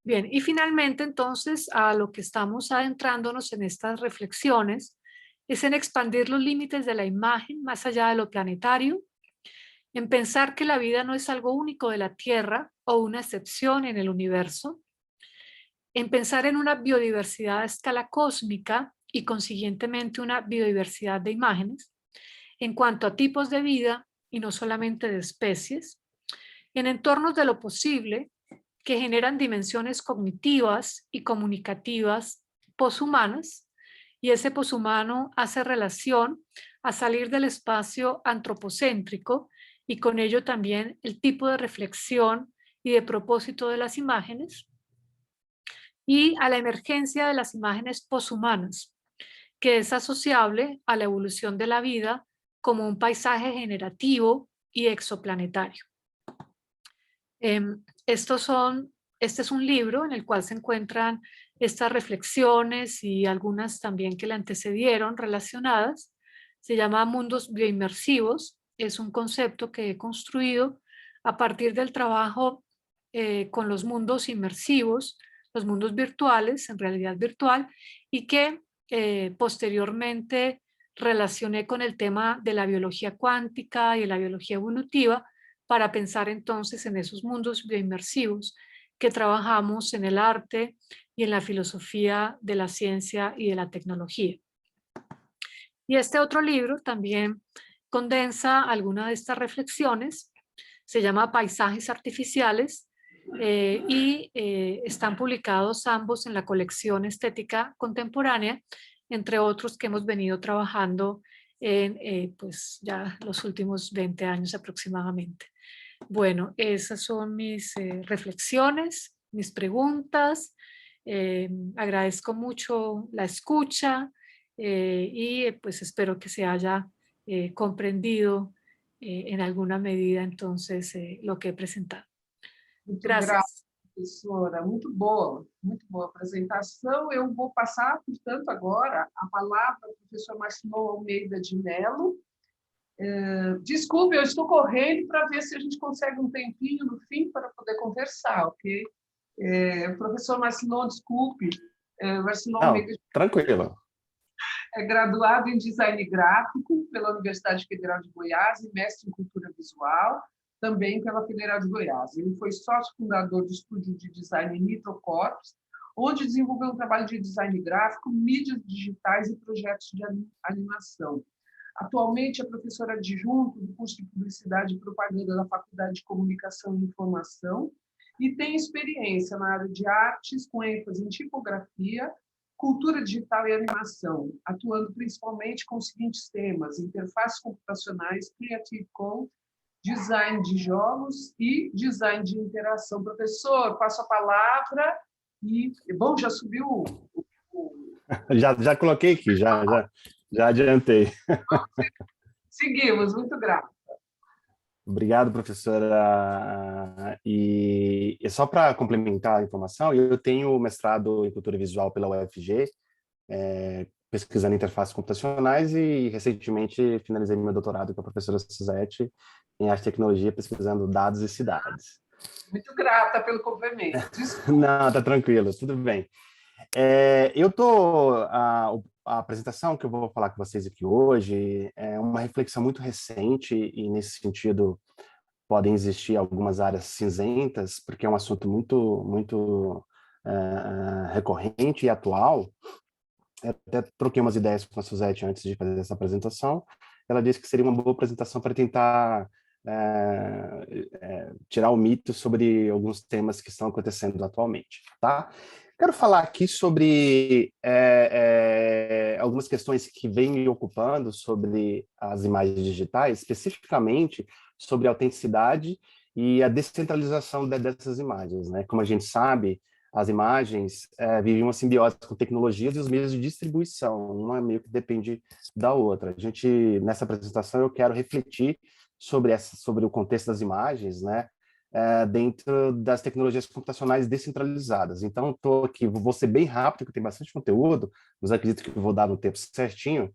Bien, y finalmente entonces a lo que estamos adentrándonos en estas reflexiones es en expandir los límites de la imagen más allá de lo planetario, en pensar que la vida no es algo único de la Tierra o una excepción en el universo, en pensar en una biodiversidad a escala cósmica y consiguientemente una biodiversidad de imágenes, en cuanto a tipos de vida y no solamente de especies, en entornos de lo posible que generan dimensiones cognitivas y comunicativas poshumanas, y ese poshumano hace relación a salir del espacio antropocéntrico y con ello también el tipo de reflexión y de propósito de las imágenes, y a la emergencia de las imágenes poshumanas, que es asociable a la evolución de la vida como un paisaje generativo y exoplanetario. Este es un libro en el cual se encuentran estas reflexiones y algunas también que le antecedieron relacionadas. Se llama Mundos Bioinmersivos. Es un concepto que he construido a partir del trabajo con los mundos inmersivos, los mundos virtuales, en realidad virtual, y que posteriormente relacioné con el tema de la biología cuántica y de la biología evolutiva para pensar entonces en esos mundos bioinmersivos que trabajamos en el arte y en la filosofía de la ciencia y de la tecnología. Y este otro libro también condensa algunas de estas reflexiones, se llama Paisajes Artificiales y están publicados ambos en la colección Estética Contemporánea, entre otros que hemos venido trabajando en pues ya los últimos 20 años aproximadamente. Bueno, esas son mis reflexiones, mis preguntas. Agradezco mucho la escucha y pues espero que se haya comprendido en alguna medida entonces lo que he presentado. Gracias. Professora, muito boa apresentação. Eu vou passar, portanto, agora a palavra ao professor Marcilon Almeida de Mello. Desculpe, eu estou correndo para ver se a gente consegue um tempinho no fim para poder conversar, ok? Professor Marcilon, desculpe. Marcilon Almeida. Tranquilo. É graduado em Design Gráfico pela Universidade Federal de Goiás e mestre em Cultura Visual. também pela Federal de Goiás. Ele foi sócio fundador do estúdio de design Nitrocorps, onde desenvolveu um trabalho de design gráfico, mídias digitais e projetos de animação. Atualmente é professor adjunto do curso de Publicidade e Propaganda da Faculdade de Comunicação e Informação e tem experiência na área de artes, com ênfase em tipografia, cultura digital e animação, atuando principalmente com os seguintes temas: interfaces computacionais, Creative Code, design de jogos e design de interação. Professor, passo a palavra. E, bom, já subiu Já coloquei aqui, já adiantei. Seguimos, muito grato. Obrigado, professora. E só para complementar a informação, eu tenho mestrado em cultura visual pela UFG, pesquisando interfaces computacionais, e recentemente finalizei meu doutorado com a professora Suzete em arte e tecnologia, pesquisando dados e cidades. Muito grata pelo complemento. Desculpa. Não, tá tranquilo, tudo bem. A apresentação que eu vou falar com vocês aqui hoje é uma reflexão muito recente, e nesse sentido podem existir algumas áreas cinzentas, porque é um assunto muito recorrente e atual. Eu até troquei umas ideias com a Suzete antes de fazer essa apresentação. Ela disse que seria uma boa apresentação para tentar tirar o mito sobre alguns temas que estão acontecendo atualmente, tá? Quero falar aqui sobre algumas questões que vêm me ocupando sobre as imagens digitais, especificamente sobre a autenticidade e a descentralização dessas imagens, né? Como a gente sabe, as imagens vivem uma simbiose com tecnologias e os meios de distribuição, uma meio que depende da outra. Nessa apresentação, eu quero refletir sobre o contexto das imagens, né? Dentro das tecnologias computacionais descentralizadas. Então, estou aqui, vou ser bem rápido, porque tem bastante conteúdo, mas acredito que vou dar no tempo certinho.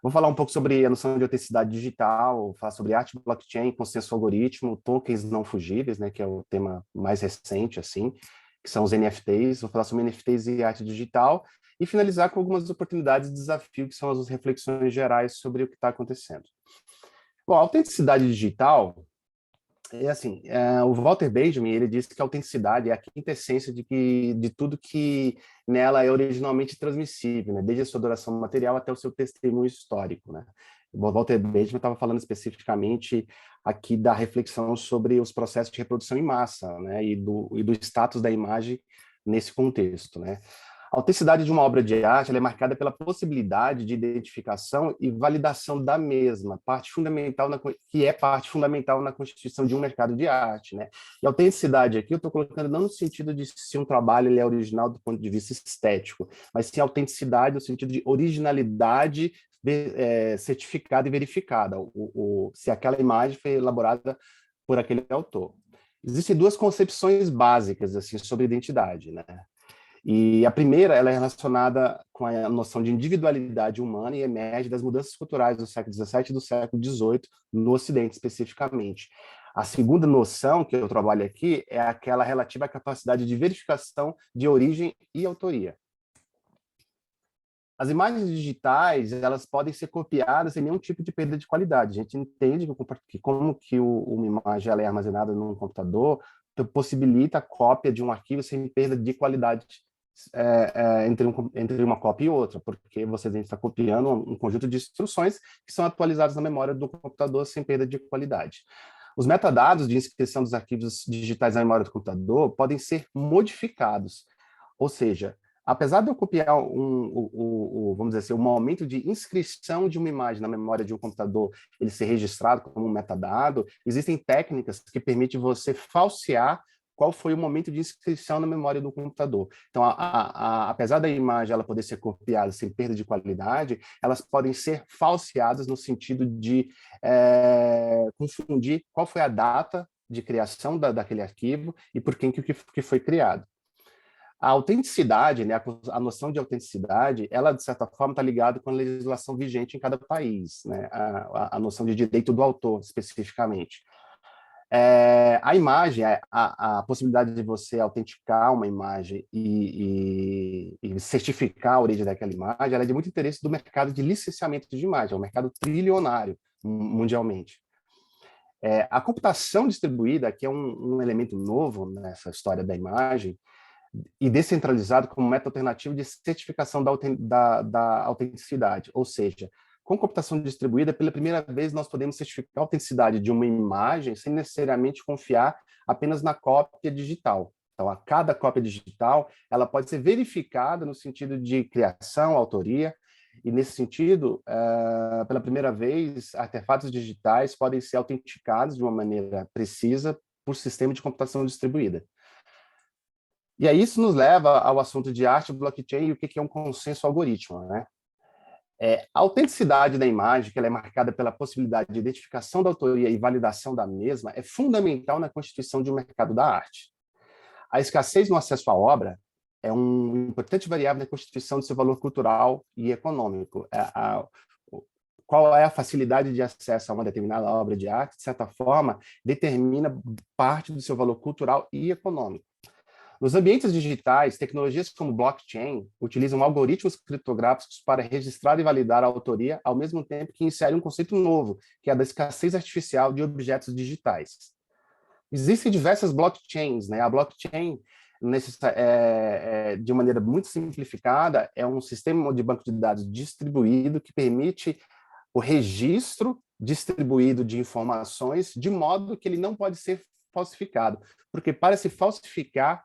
Vou falar um pouco sobre a noção de autenticidade digital, falar sobre arte blockchain, consenso algoritmo, tokens não fugíveis, né, que é o tema mais recente, assim, que são os NFTs. Vou falar sobre NFTs e arte digital e finalizar com algumas oportunidades e desafios, que são as reflexões gerais sobre o que está acontecendo. Bom, a autenticidade digital assim, o Walter Benjamin, ele disse que a autenticidade é a quintessência de tudo que nela é originalmente transmissível, né? Desde a sua duração material até o seu testemunho histórico, né? O Walter Benjamin estava falando especificamente aqui da reflexão sobre os processos de reprodução em massa, né? E do status da imagem nesse contexto, né? A autenticidade de uma obra de arte ela é marcada pela possibilidade de identificação e validação da mesma, que é parte fundamental na constituição de um mercado de arte, né? E a autenticidade aqui eu estou colocando não no sentido de se um trabalho ele é original do ponto de vista estético, mas sim a autenticidade no sentido de originalidade certificada e verificada, se aquela imagem foi elaborada por aquele autor. Existem duas concepções básicas assim sobre identidade, né? E a primeira ela é relacionada com a noção de individualidade humana e emerge das mudanças culturais do século XVII e do século XVIII, no Ocidente especificamente. A segunda noção que eu trabalho aqui é aquela relativa à capacidade de verificação de origem e autoria. As imagens digitais elas podem ser copiadas sem nenhum tipo de perda de qualidade. A gente entende que como que uma imagem ela é armazenada num computador possibilita a cópia de um arquivo sem perda de qualidade entre uma cópia e outra, porque você está copiando um conjunto de instruções que são atualizadas na memória do computador sem perda de qualidade. Os metadados de inscrição dos arquivos digitais na memória do computador podem ser modificados, ou seja, apesar de eu copiar vamos dizer assim, o momento de inscrição de uma imagem na memória de um computador, ele ser registrado como um metadado, existem técnicas que permitem você falsear qual foi o momento de inscrição na memória do computador. Então, apesar da imagem ela poder ser copiada sem perda de qualidade, elas podem ser falseadas no sentido de confundir qual foi a data de criação daquele arquivo e por quem que foi criado. A autenticidade, né, a noção de autenticidade, ela, de certa forma, está ligada com a legislação vigente em cada país, né, a noção de direito do autor, especificamente. A imagem, a possibilidade de você autenticar uma imagem e certificar a origem daquela imagem, ela é de muito interesse do mercado de licenciamento de imagem, é um mercado trilionário mundialmente. A computação distribuída, que é um elemento novo nessa história da imagem, e descentralizado como método alternativo de certificação da autenticidade. Ou seja, com computação distribuída, pela primeira vez nós podemos certificar a autenticidade de uma imagem sem necessariamente confiar apenas na cópia digital. Então, a cada cópia digital, ela pode ser verificada no sentido de criação, autoria, e nesse sentido, pela primeira vez, artefatos digitais podem ser autenticados de uma maneira precisa por sistema de computação distribuída. E aí isso nos leva ao assunto de arte, blockchain e o que é um consenso algoritmo, né? A autenticidade da imagem, que ela é marcada pela possibilidade de identificação da autoria e validação da mesma, é fundamental na constituição de um mercado da arte. A escassez no acesso à obra é um importante variável na constituição do seu valor cultural e econômico. Qual é a facilidade de acesso a uma determinada obra de arte, de certa forma, determina parte do seu valor cultural e econômico. Nos ambientes digitais, tecnologias como blockchain utilizam algoritmos criptográficos para registrar e validar a autoria, ao mesmo tempo que inserem um conceito novo, que é a da escassez artificial de objetos digitais. Existem diversas blockchains, né? A blockchain, de maneira muito simplificada, é um sistema de banco de dados distribuído que permite o registro distribuído de informações de modo que ele não pode ser falsificado. Porque para se falsificar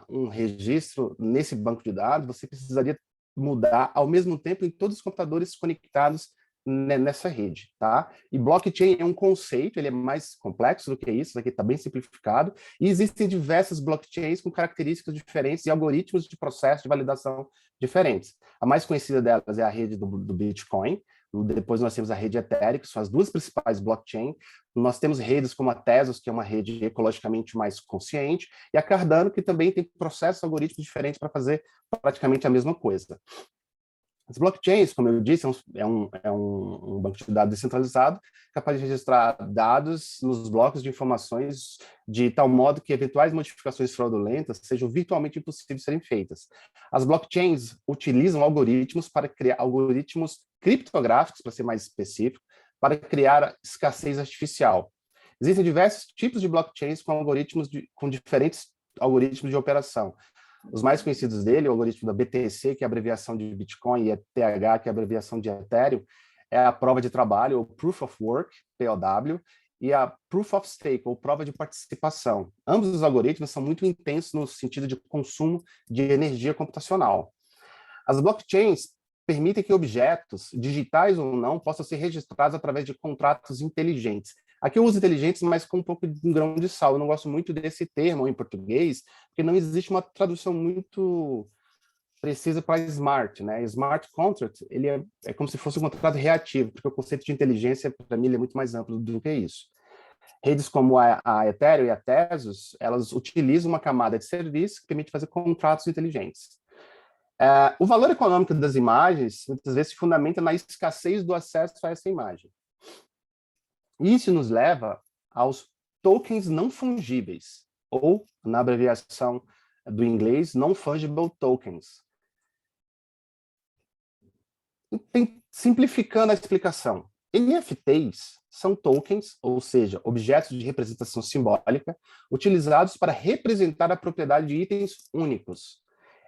um registro nesse banco de dados, você precisaria mudar ao mesmo tempo em todos os computadores conectados nessa rede, tá? E blockchain é um conceito, ele é mais complexo do que isso aqui está bem simplificado, e existem diversas blockchains com características diferentes e algoritmos de processo de validação diferentes. A mais conhecida delas é a rede do Bitcoin, depois nós temos a rede Ethereum, que são as duas principais blockchains. Nós temos redes como a Tezos, que é uma rede ecologicamente mais consciente, e a Cardano, que também tem processos algoritmos diferentes para fazer praticamente a mesma coisa. As blockchains, como eu disse, é um banco de dados descentralizado, capaz de registrar dados nos blocos de informações de tal modo que eventuais modificações fraudulentas sejam virtualmente impossíveis de serem feitas. As blockchains utilizam algoritmos para criar algoritmos criptográficos, para ser mais específico, para criar escassez artificial. Existem diversos tipos de blockchains com diferentes algoritmos de operação. Os mais conhecidos dele, o algoritmo da BTC, que é a abreviação de Bitcoin, e a TH, que é a abreviação de Ethereum, é a prova de trabalho, ou Proof of Work, POW, e a Proof of Stake, ou prova de participação. Ambos os algoritmos são muito intensos no sentido de consumo de energia computacional. As blockchains permitem que objetos, digitais ou não, possam ser registrados através de contratos inteligentes. Aqui eu uso inteligentes, mas com um pouco de um grão de sal. Eu não gosto muito desse termo em português, porque não existe uma tradução muito precisa para smart, né? Smart contract, ele é como se fosse um contrato reativo, porque o conceito de inteligência, para mim, ele é muito mais amplo do que isso. Redes como a Ethereum e a Tezos, elas utilizam uma camada de serviço que permite fazer contratos inteligentes. O valor econômico das imagens, muitas vezes, se fundamenta na escassez do acesso a essa imagem. Isso nos leva aos tokens não fungíveis, ou, na abreviação do inglês, non-fungible tokens. Simplificando a explicação, NFTs são tokens, ou seja, objetos de representação simbólica, utilizados para representar a propriedade de itens únicos.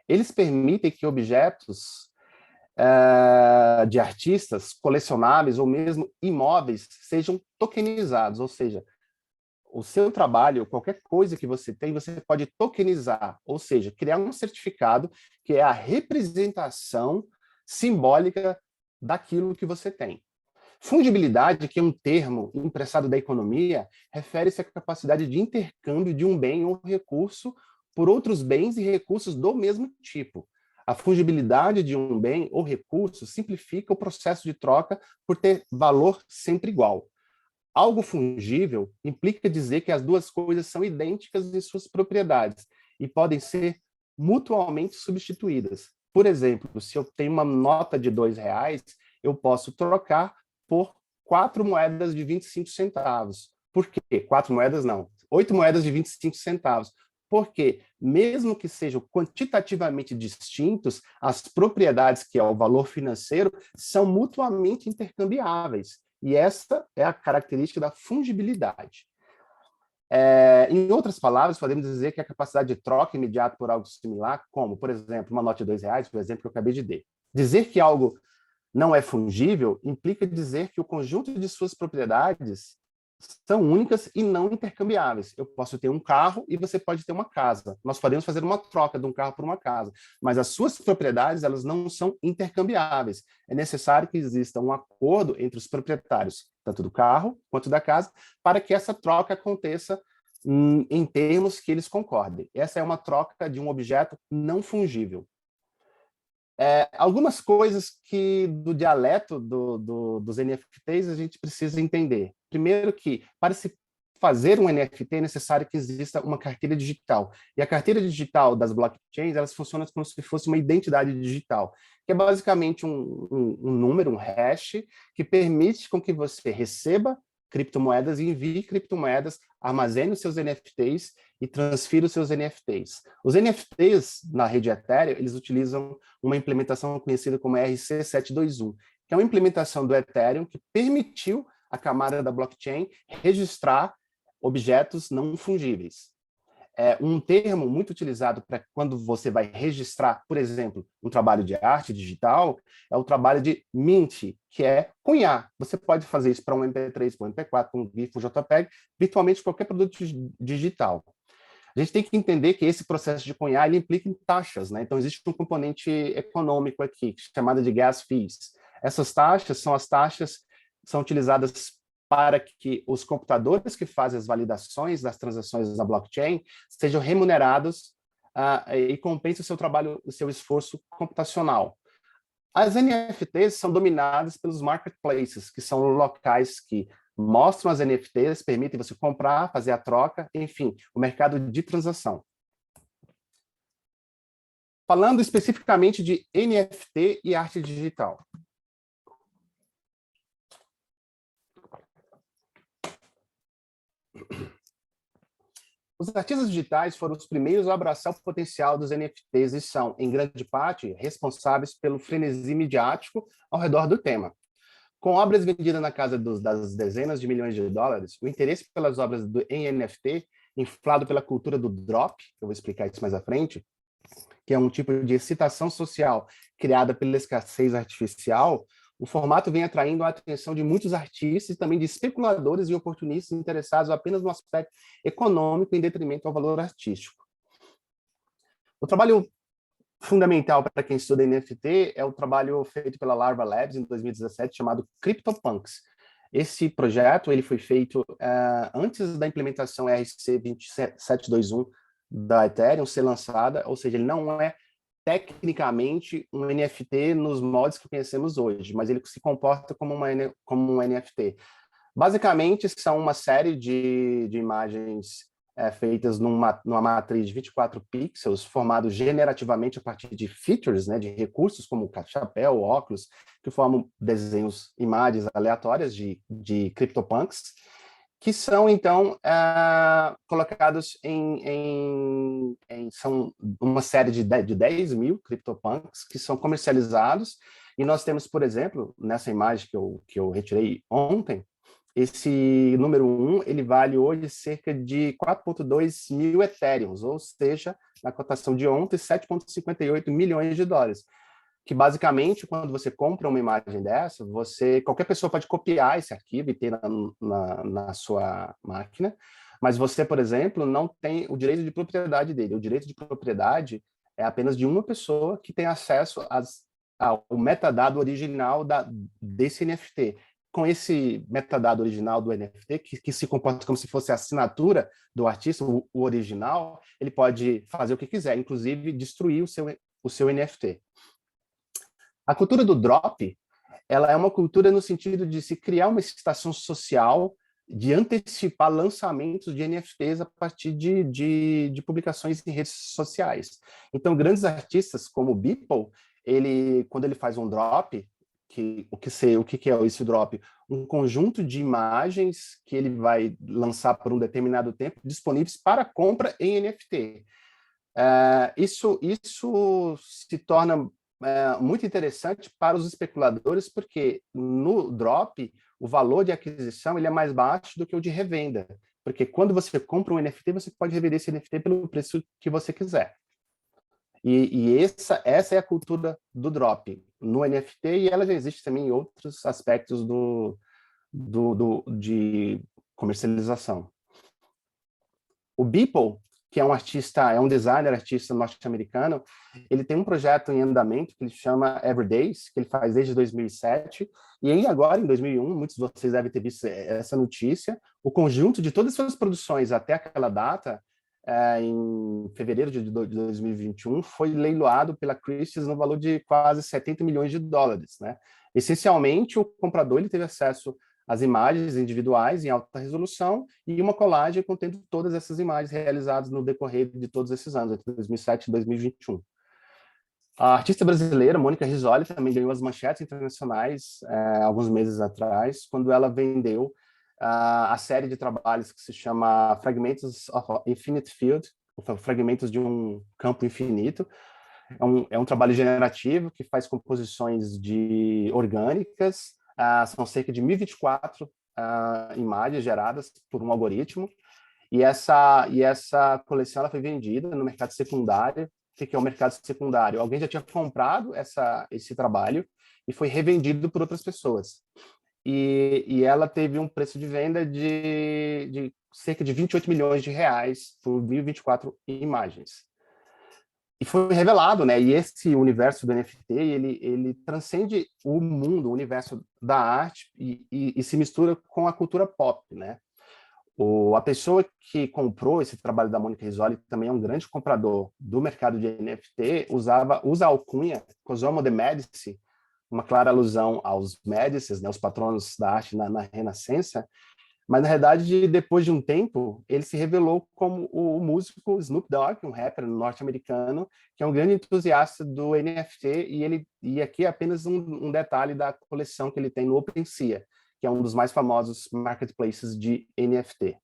Eles permitem que objetos de artistas, colecionáveis ou mesmo imóveis sejam tokenizados, ou seja, o seu trabalho, qualquer coisa que você tem, você pode tokenizar, ou seja, criar um certificado que é a representação simbólica daquilo que você tem. Fungibilidade, que é um termo emprestado da economia, refere-se à capacidade de intercâmbio de um bem ou recurso por outros bens e recursos do mesmo tipo. A fungibilidade de um bem ou recurso simplifica o processo de troca por ter valor sempre igual. Algo fungível implica dizer que as duas coisas são idênticas em suas propriedades e podem ser mutuamente substituídas. Por exemplo, se eu tenho uma nota de R$2, eu posso trocar por 4 moedas de 25 centavos. Por quê? 4 moedas não, 8 moedas de 25 centavos. Porque, mesmo que sejam quantitativamente distintos, as propriedades, que é o valor financeiro, são mutuamente intercambiáveis. E essa é a característica da fungibilidade. Em outras palavras, podemos dizer que a capacidade de troca imediata por algo similar, como, por exemplo, uma nota de R$2, por exemplo, que eu acabei de dar. Dizer que algo não é fungível implica dizer que o conjunto de suas propriedades são únicas e não intercambiáveis. Eu posso ter um carro e você pode ter uma casa. Nós podemos fazer uma troca de um carro por uma casa, mas as suas propriedades, elas não são intercambiáveis. É necessário que exista um acordo entre os proprietários, tanto do carro quanto da casa, para que essa troca aconteça em termos que eles concordem. Essa é uma troca de um objeto não fungível. Algumas coisas que do dialeto dos NFTs a gente precisa entender. Primeiro que, para se fazer um NFT, é necessário que exista uma carteira digital. E a carteira digital das blockchains, elas funcionam como se fosse uma identidade digital, que é basicamente um número, um hash, que permite com que você receba criptomoedas e envie criptomoedas, armazene os seus NFTs e transfira os seus NFTs. Os NFTs na rede Ethereum, eles utilizam uma implementação conhecida como ERC-721, que é uma implementação do Ethereum que permitiu a camada da blockchain registrar objetos não fungíveis. Um termo muito utilizado para quando você vai registrar, por exemplo, um trabalho de arte digital, é o trabalho de mint, que é cunhar. Você pode fazer isso para um MP3, para um MP4, para um GIF, um JPEG, virtualmente qualquer produto digital. A gente tem que entender que esse processo de cunhar ele implica em taxas, né? Então, existe um componente econômico aqui, chamado de gas fees. Essas taxas são as taxas que são utilizadas para que os computadores que fazem as validações das transações na blockchain sejam remunerados e compensem o seu trabalho, o seu esforço computacional. As NFTs são dominadas pelos marketplaces, que são locais que mostram as NFTs, permitem você comprar, fazer a troca, enfim, o mercado de transação. Falando especificamente de NFT e arte digital. Os artistas digitais foram os primeiros a abraçar o potencial dos NFTs e são, em grande parte, responsáveis pelo frenesi midiático ao redor do tema. Com obras vendidas na casa das dezenas de milhões de dólares, o interesse pelas obras em NFT, inflado pela cultura do drop, eu vou explicar isso mais à frente, que é um tipo de excitação social criada pela escassez artificial, o formato vem atraindo a atenção de muitos artistas e também de especuladores e oportunistas interessados apenas no aspecto econômico em detrimento ao valor artístico. O trabalho fundamental para quem estuda NFT é o trabalho feito pela Larva Labs em 2017, chamado CryptoPunks. Esse projeto ele foi feito antes da implementação ERC-721 da Ethereum ser lançada, ou seja, ele não é tecnicamente um NFT nos moldes que conhecemos hoje, mas ele se comporta como um NFT. Basicamente, são uma série de imagens feitas numa matriz de 24 pixels, formado generativamente a partir de features, né, de recursos como chapéu, óculos, que formam desenhos, imagens aleatórias de CryptoPunks, que são, então, colocados são uma série de 10 mil CryptoPunks que são comercializados, e nós temos, por exemplo, nessa imagem que eu retirei ontem, esse número 1, ele vale hoje cerca de 4,2 mil Ethereums, ou seja, na cotação de ontem, 7,58 milhões de dólares. Que basicamente, quando você compra uma imagem dessa, qualquer pessoa pode copiar esse arquivo e ter na sua máquina, mas você, por exemplo, não tem o direito de propriedade dele. O direito de propriedade é apenas de uma pessoa que tem acesso ao metadado original desse NFT. Com esse metadado original do NFT, que se comporta como se fosse a assinatura do artista, o original, ele pode fazer o que quiser, inclusive destruir o seu NFT. A cultura do drop, ela é uma cultura no sentido de se criar uma excitação social, de antecipar lançamentos de NFTs a partir de publicações em redes sociais. Então, grandes artistas como o Beeple, quando ele faz um drop, o que é esse drop? Um conjunto de imagens que ele vai lançar por um determinado tempo, disponíveis para compra em NFT. Isso se torna muito interessante para os especuladores, porque no drop, o valor de aquisição ele é mais baixo do que o de revenda, porque quando você compra um NFT, você pode revender esse NFT pelo preço que você quiser. E essa é a cultura do drop no NFT, e ela já existe também em outros aspectos de comercialização. O Beeple, que é um artista, é um designer, artista norte-americano, ele tem um projeto em andamento que ele chama Everydays, que ele faz desde 2007, e aí agora, em 2001, muitos de vocês devem ter visto essa notícia, o conjunto de todas as suas produções até aquela data, em fevereiro de 2021, foi leiloado pela Christie's no valor de quase 70 milhões de dólares, né? Essencialmente, o comprador ele teve acesso às imagens individuais em alta resolução e uma colagem contendo todas essas imagens realizadas no decorrer de todos esses anos, entre 2007 e 2021. A artista brasileira, Mônica Rizzoli, também ganhou as manchetes internacionais alguns meses atrás, quando ela vendeu a série de trabalhos que se chama Fragments of Infinite Field, Fragmentos de um Campo Infinito. É um trabalho generativo que faz composições orgânicas, são cerca de 1024 imagens geradas por um algoritmo, e essa coleção ela foi vendida no mercado secundário. O que é o mercado secundário? Alguém já tinha comprado esse trabalho e foi revendido por outras pessoas. E ela teve um preço de venda de cerca de 28 milhões de reais por 1024 imagens. E foi revelado, né? E esse universo do NFT, ele transcende o mundo, o universo da arte e se mistura com a cultura pop, né? A pessoa que comprou esse trabalho da Mônica Rizzoli, que também é um grande comprador do mercado de NFT, usa a alcunha Cosimo de Medici, uma clara alusão aos Médicis, né, os patronos da arte na Renascença, mas, na verdade, depois de um tempo, ele se revelou como o músico Snoop Dogg, um rapper norte-americano, que é um grande entusiasta do NFT, e aqui é apenas um detalhe da coleção que ele tem no OpenSea, que é um dos mais famosos marketplaces de NFT.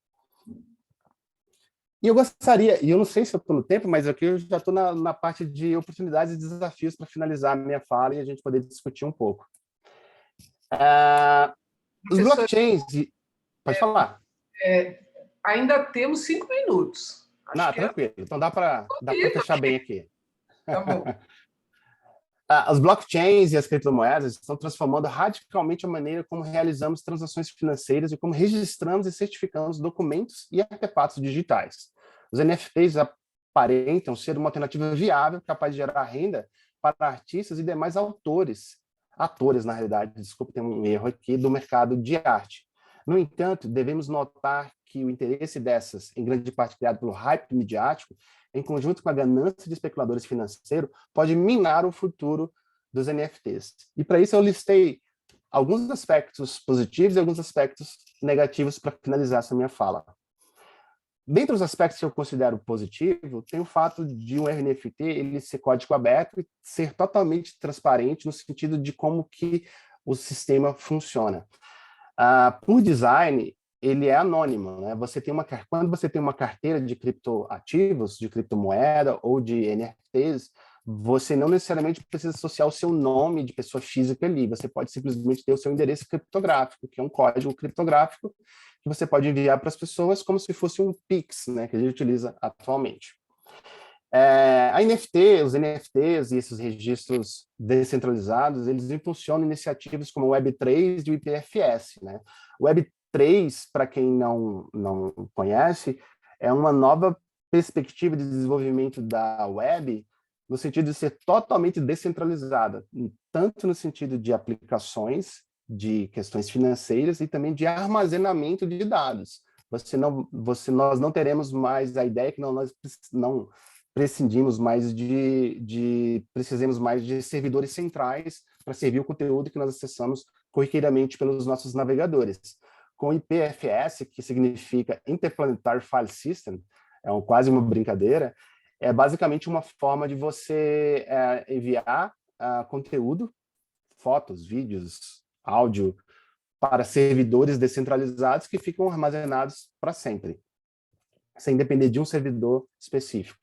E eu gostaria, e eu não sei se eu estou no tempo, mas aqui eu já estou na parte de oportunidades e desafios para finalizar a minha fala e a gente poder discutir um pouco. Os blockchains... Pode falar. Ainda temos 5 minutos. Não, tranquilo. Então dá para fechar bem aqui. Tá bom. Os blockchains e as criptomoedas estão transformando radicalmente a maneira como realizamos transações financeiras e como registramos e certificamos documentos e artefatos digitais. Os NFTs aparentam ser uma alternativa viável, capaz de gerar renda para artistas e demais atores, na realidade, desculpa, tem um erro aqui, do mercado de arte. No entanto, devemos notar que o interesse dessas, em grande parte criado pelo hype midiático, em conjunto com a ganância de especuladores financeiros, pode minar o futuro dos NFTs. E para isso eu listei alguns aspectos positivos e alguns aspectos negativos para finalizar essa minha fala. Dentre os aspectos que eu considero positivo, tem o fato de um NFT ele ser código aberto e ser totalmente transparente no sentido de como que o sistema funciona. Por design, ele é anônimo, né? Quando você tem uma carteira de criptoativos, de criptomoeda ou de NFTs, você não necessariamente precisa associar o seu nome de pessoa física ali, você pode simplesmente ter o seu endereço criptográfico, que é um código criptográfico que você pode enviar para as pessoas como se fosse um Pix, né, que a gente utiliza atualmente. Os NFTs e esses registros descentralizados, eles impulsionam iniciativas como o Web3 e o IPFS, né? O Web3, para quem não conhece, é uma nova perspectiva de desenvolvimento da web, no sentido de ser totalmente descentralizada, tanto no sentido de aplicações, de questões financeiras e também de armazenamento de dados. Nós não teremos mais a ideia que nós não prescindimos mais precisemos mais de servidores centrais para servir o conteúdo que nós acessamos corriqueiramente pelos nossos navegadores. Com IPFS, que significa Interplanetary File System, quase uma brincadeira, é basicamente uma forma de você enviar conteúdo, fotos, vídeos, áudio, para servidores descentralizados que ficam armazenados para sempre, sem depender de um servidor específico.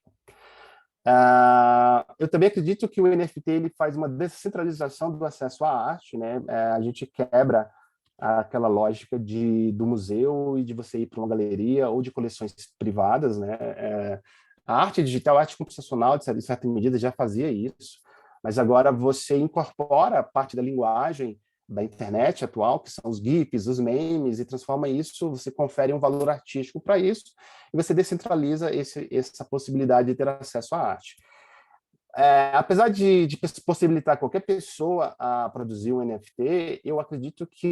Eu também acredito que o NFT ele faz uma descentralização do acesso à arte, né? A gente quebra aquela lógica do museu e de você ir para uma galeria ou de coleções privadas, né? A arte digital, a arte computacional, de certa medida, já fazia isso, mas agora você incorpora parte da linguagem da internet atual, que são os GIFs, os memes, e transforma isso, você confere um valor artístico para isso, e você descentraliza essa possibilidade de ter acesso à arte. Apesar de possibilitar qualquer pessoa a produzir um NFT, eu acredito que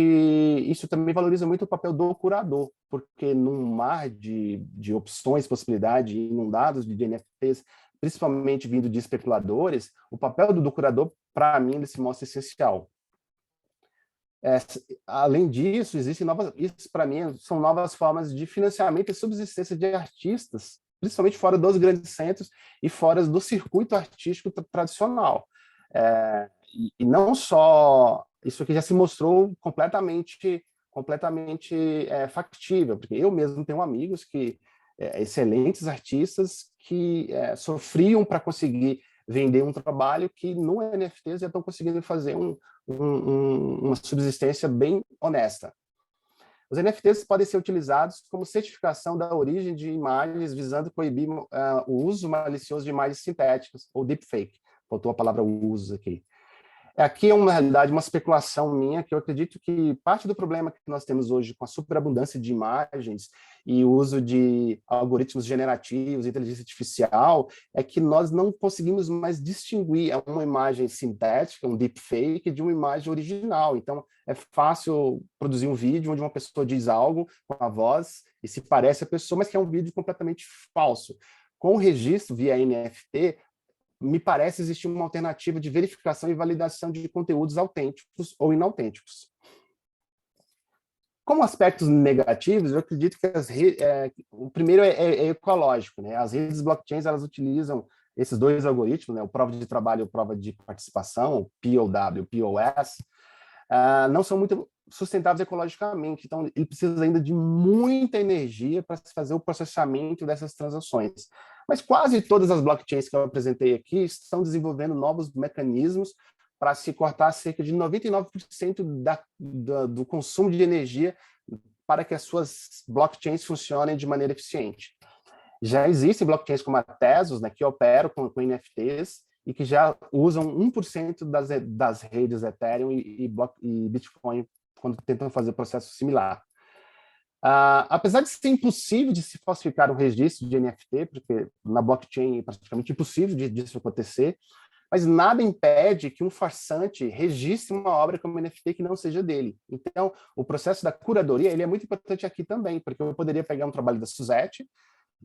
isso também valoriza muito o papel do curador, porque num mar de opções, possibilidades, inundados de NFTs, principalmente vindo de especuladores, o papel do curador, para mim, ele se mostra essencial. Além disso, existem isso para mim são novas formas de financiamento e subsistência de artistas, principalmente fora dos grandes centros e fora do circuito artístico tradicional. E não só isso aqui já se mostrou completamente factível, porque eu mesmo tenho amigos que excelentes artistas que sofriam para conseguir vender um trabalho que no NFTs já estão conseguindo fazer uma subsistência bem honesta. Os NFTs podem ser utilizados como certificação da origem de imagens, visando proibir o uso malicioso de imagens sintéticas, ou deepfake. Faltou a palavra uso aqui. Aqui é, na realidade, uma especulação minha, que eu acredito que parte do problema que nós temos hoje com a superabundância de imagens e o uso de algoritmos generativos, inteligência artificial, é que nós não conseguimos mais distinguir uma imagem sintética, um deepfake, de uma imagem original. Então, é fácil produzir um vídeo onde uma pessoa diz algo com a voz e se parece a pessoa, mas que é um vídeo completamente falso. Com o registro via NFT, me parece existir uma alternativa de verificação e validação de conteúdos autênticos ou inautênticos. Como aspectos negativos, eu acredito que o primeiro é ecológico, né? As redes blockchains, elas utilizam esses dois algoritmos, né? O prova de trabalho e o prova de participação, o POW, POS, não são muito sustentáveis ecologicamente, então ele precisa ainda de muita energia para se fazer o processamento dessas transações. Mas quase todas as blockchains que eu apresentei aqui estão desenvolvendo novos mecanismos para se cortar cerca de 99% do consumo de energia para que as suas blockchains funcionem de maneira eficiente. Já existem blockchains como a Tezos, né, que operam com NFTs e que já usam 1% das redes Ethereum e Bitcoin quando tentam fazer processo similar. Apesar de ser impossível de se falsificar um registro de NFT, porque na blockchain é praticamente impossível disso acontecer, mas nada impede que um farsante registre uma obra como NFT que não seja dele. Então, o processo da curadoria ele é muito importante aqui também, porque eu poderia pegar um trabalho da Suzette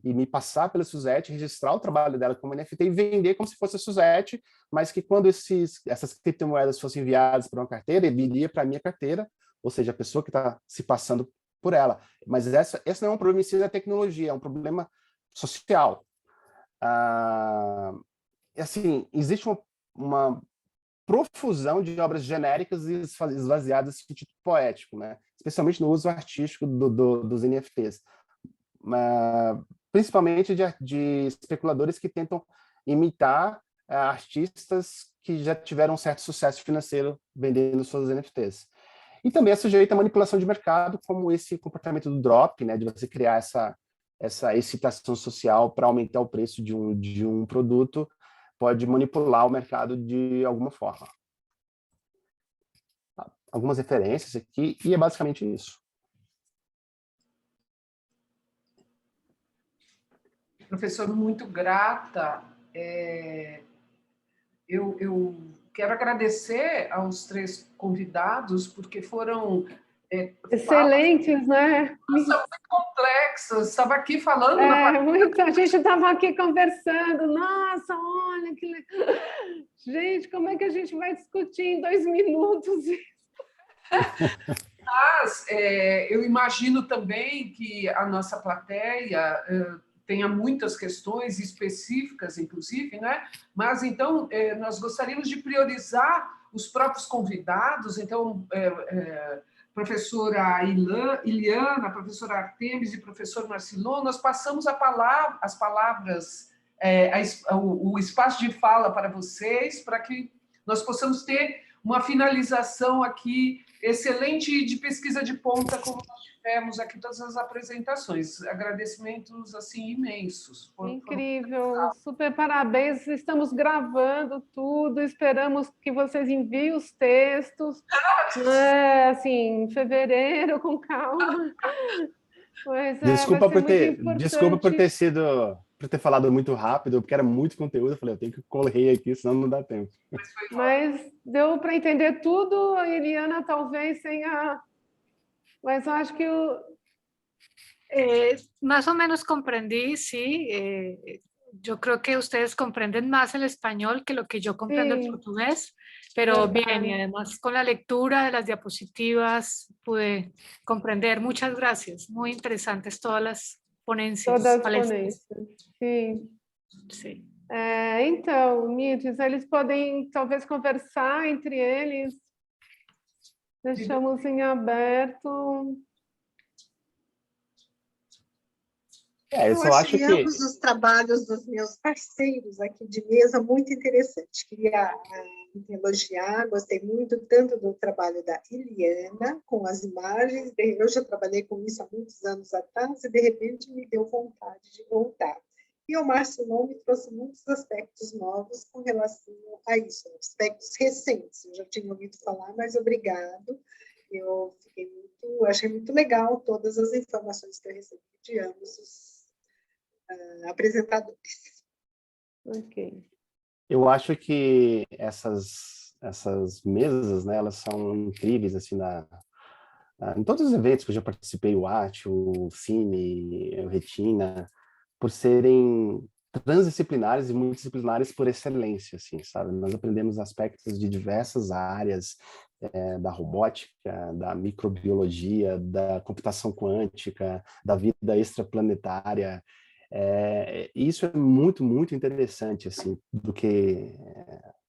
e me passar pela Suzette, registrar o trabalho dela como NFT e vender como se fosse a Suzette, mas que quando essas criptomoedas fossem enviadas para uma carteira, viria para a minha carteira, ou seja, a pessoa que está se passando por ela. Mas esse não é um problema em si da tecnologia, é um problema social. Assim, existe uma profusão de obras genéricas e esvaziadas de sentido poético, né? Especialmente no uso artístico dos NFTs. Principalmente de especuladores que tentam imitar artistas que já tiveram um certo sucesso financeiro vendendo suas NFTs. E também é sujeito à manipulação de mercado, como esse comportamento do drop, né, de você criar essa excitação social para aumentar o preço de um produto, pode manipular o mercado de alguma forma. Algumas referências aqui, e é basicamente isso. Professor, muito grata. Eu quero agradecer aos 3 convidados, porque foram excelentes, né? São muito complexas. Estava aqui falando. A gente estava aqui conversando. Nossa, olha que legal. Gente, como é que a gente vai discutir em 2 minutos isso? Mas eu imagino também que a nossa plateia tenha muitas questões específicas, inclusive, né? Mas, então, nós gostaríamos de priorizar os próprios convidados. Então, professora Iliana, professora Artemis e professor Marcilon, nós passamos as palavras, o espaço de fala para vocês, para que nós possamos ter uma finalização aqui excelente de pesquisa de ponta, como nós tivemos aqui todas as apresentações. Agradecimentos assim imensos. Incrível, super parabéns. Estamos gravando tudo, esperamos que vocês enviem os textos, né, assim, em fevereiro, com calma. Mas Desculpa vai ser muito desculpa por importante. ter sido, por ter falado muito rápido, porque era muito conteúdo. Eu falei, eu tenho que correr aqui, senão não dá tempo. Mas deu para entender tudo, a Eliana talvez tenha. Mas eu acho que Más o menos comprendí, sí. Yo creo que ustedes comprenden más el español que lo que yo comprendo el sí, portugués, pero bien, y verdade. además con la lectura de las diapositivas pude comprender. Muchas gracias, muy interesantes todas las ponencias, Todas as palestras. ponências. Sim. Sí. Então, Mirtes, eles podem talvez conversar entre eles. Deixamos em aberto. Eu Eu só acho achei que ambos os trabalhos dos meus parceiros aqui de mesa muito interessantes. Queria elogiar, gostei muito tanto do trabalho da Iliana, com as imagens. Eu já trabalhei com isso há muitos anos atrás e, de repente, me deu vontade de voltar. E o Márcio Long me trouxe muitos aspectos novos com relação a isso, aspectos recentes. Eu já tinha ouvido falar, mas obrigado. Eu achei muito legal todas as informações que eu recebi de ambos os apresentadores. Ok. eu acho que essas mesas, né, elas são incríveis assim em todos os eventos que eu já participei, o AT, o Cine, o Retina, por serem transdisciplinares e multidisciplinares por excelência, assim, sabe? Nós aprendemos aspectos de diversas áreas, da robótica, da microbiologia, da computação quântica, da vida extraplanetária. Isso é muito, muito interessante, assim, do que,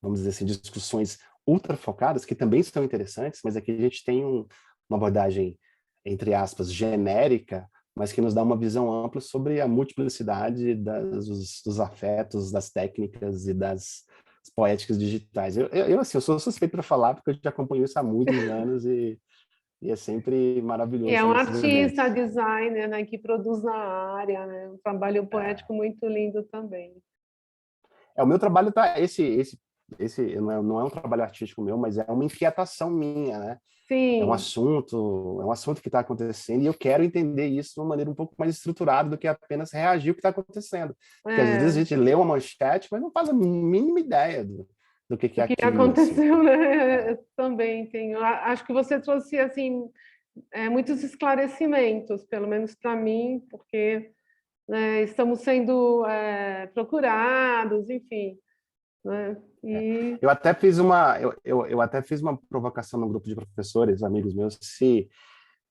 vamos dizer assim, discussões ultra focadas, que também são interessantes, mas aqui a gente tem uma abordagem, entre aspas, genérica, mas que nos dá uma visão ampla sobre a multiplicidade dos afetos, das técnicas e das poéticas digitais. Assim, eu sou suspeito para falar, porque eu já acompanho isso há muitos anos e é sempre E maravilhoso é um nesses eventos. artista, designer, né, que produz na área, né? Um trabalho poético muito lindo também. O meu trabalho tá esse não é um trabalho artístico meu, mas é uma inquietação minha, né? Sim. É um assunto que está acontecendo e eu quero entender isso de uma maneira um pouco mais estruturada do que apenas reagir ao que está acontecendo. Porque às vezes a gente lê uma manchete, mas não faz a mínima ideia do que é O que aquilo. aconteceu, assim. né? Eu também tenho. Acho que você trouxe assim muitos esclarecimentos, pelo menos para mim, porque estamos sendo procurados, enfim, né? E Eu até fiz eu até fiz uma provocação no grupo de professores, amigos meus,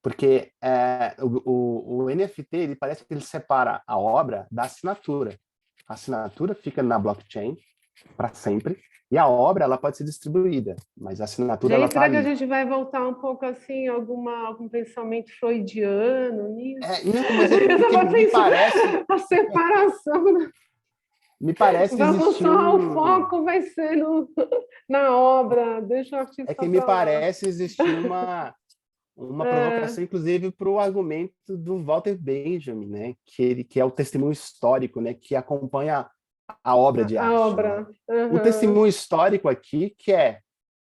porque o NFT ele parece que ele separa a obra da assinatura. A assinatura fica na blockchain para sempre e a obra ela pode ser distribuída, mas a assinatura ela gente, está será que a ali. gente vai voltar um pouco assim, algum pensamento freudiano nisso? Não, mas porque me parece a separação. me parece Vamos existir só, o foco vai ser na obra, deixa o artista que me para lá. parece existir uma provocação, inclusive, para o argumento do Walter Benjamin, né? Que é o testemunho histórico, né? Que acompanha a obra de arte. A obra. Né? O testemunho histórico aqui, que é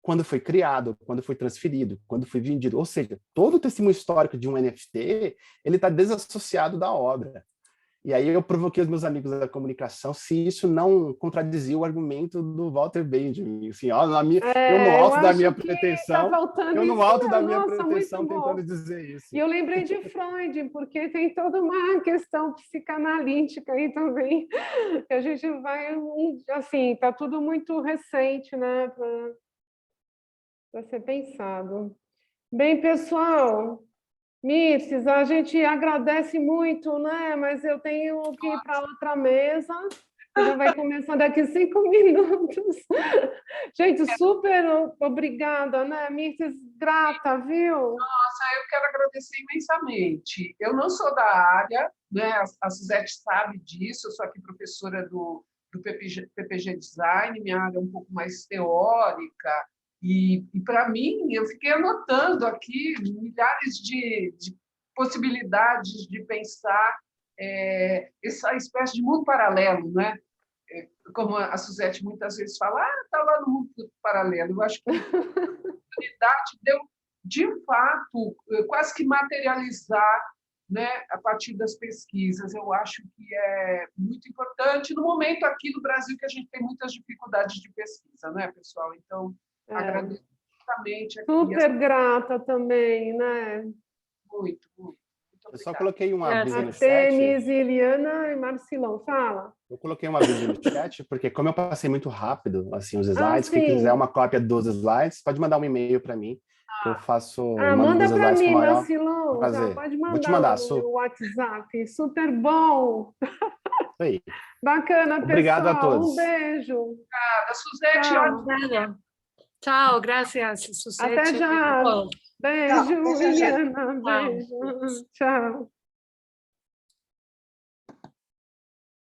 quando foi criado, quando foi transferido, quando foi vendido. Ou seja, todo o testemunho histórico de um NFT, ele está desassociado da obra. E aí eu provoquei os meus amigos da comunicação se isso não contradizia o argumento do Walter Benjamin. Assim, ó, eu no alto da minha pretensão, tentando dizer isso. E eu lembrei de Freud, porque tem toda uma questão psicanalítica aí também, que a gente vai, assim, está tudo muito recente, né, para ser pensado. Bem, pessoal, Mirtes, a gente agradece muito, né? Mas eu tenho que ir para outra mesa, que já vai começar daqui 5 minutos. Gente, super obrigada, né? Mirtes, grata, viu? Nossa, eu quero agradecer imensamente. Eu não sou da área, né? A Suzete sabe disso, eu sou aqui professora do PPG Design, minha área é um pouco mais teórica, E para mim, eu fiquei anotando aqui milhares de possibilidades de pensar essa espécie de mundo paralelo, né? Como a Suzete muitas vezes fala, está lá no mundo paralelo. Eu acho que a oportunidade deu, de fato, quase que materializar, né, a partir das pesquisas. Eu acho que é muito importante no momento aqui no Brasil que a gente tem muitas dificuldades de pesquisa, né, pessoal? Então, agradeço justamente aqui. Super grata também, né? Muito, muito. Eu só coloquei um aviso no chat. Artemis, Eliana e Marcilão, fala. Eu coloquei um aviso no chat, porque como eu passei muito rápido assim, os slides, quem quiser uma cópia dos slides, pode mandar um e-mail para mim, que eu faço... manda para mim, Marcilão. Pode mandar. Vou te mandar, no WhatsApp. Super bom. Isso aí. Bacana, Obrigado pessoal. a todos. Um beijo. Obrigada, Suzete. Tchau. Tchau, graças, Suzete. Até já. Beijo, Tchau, Eliana. Beijo. Tchau.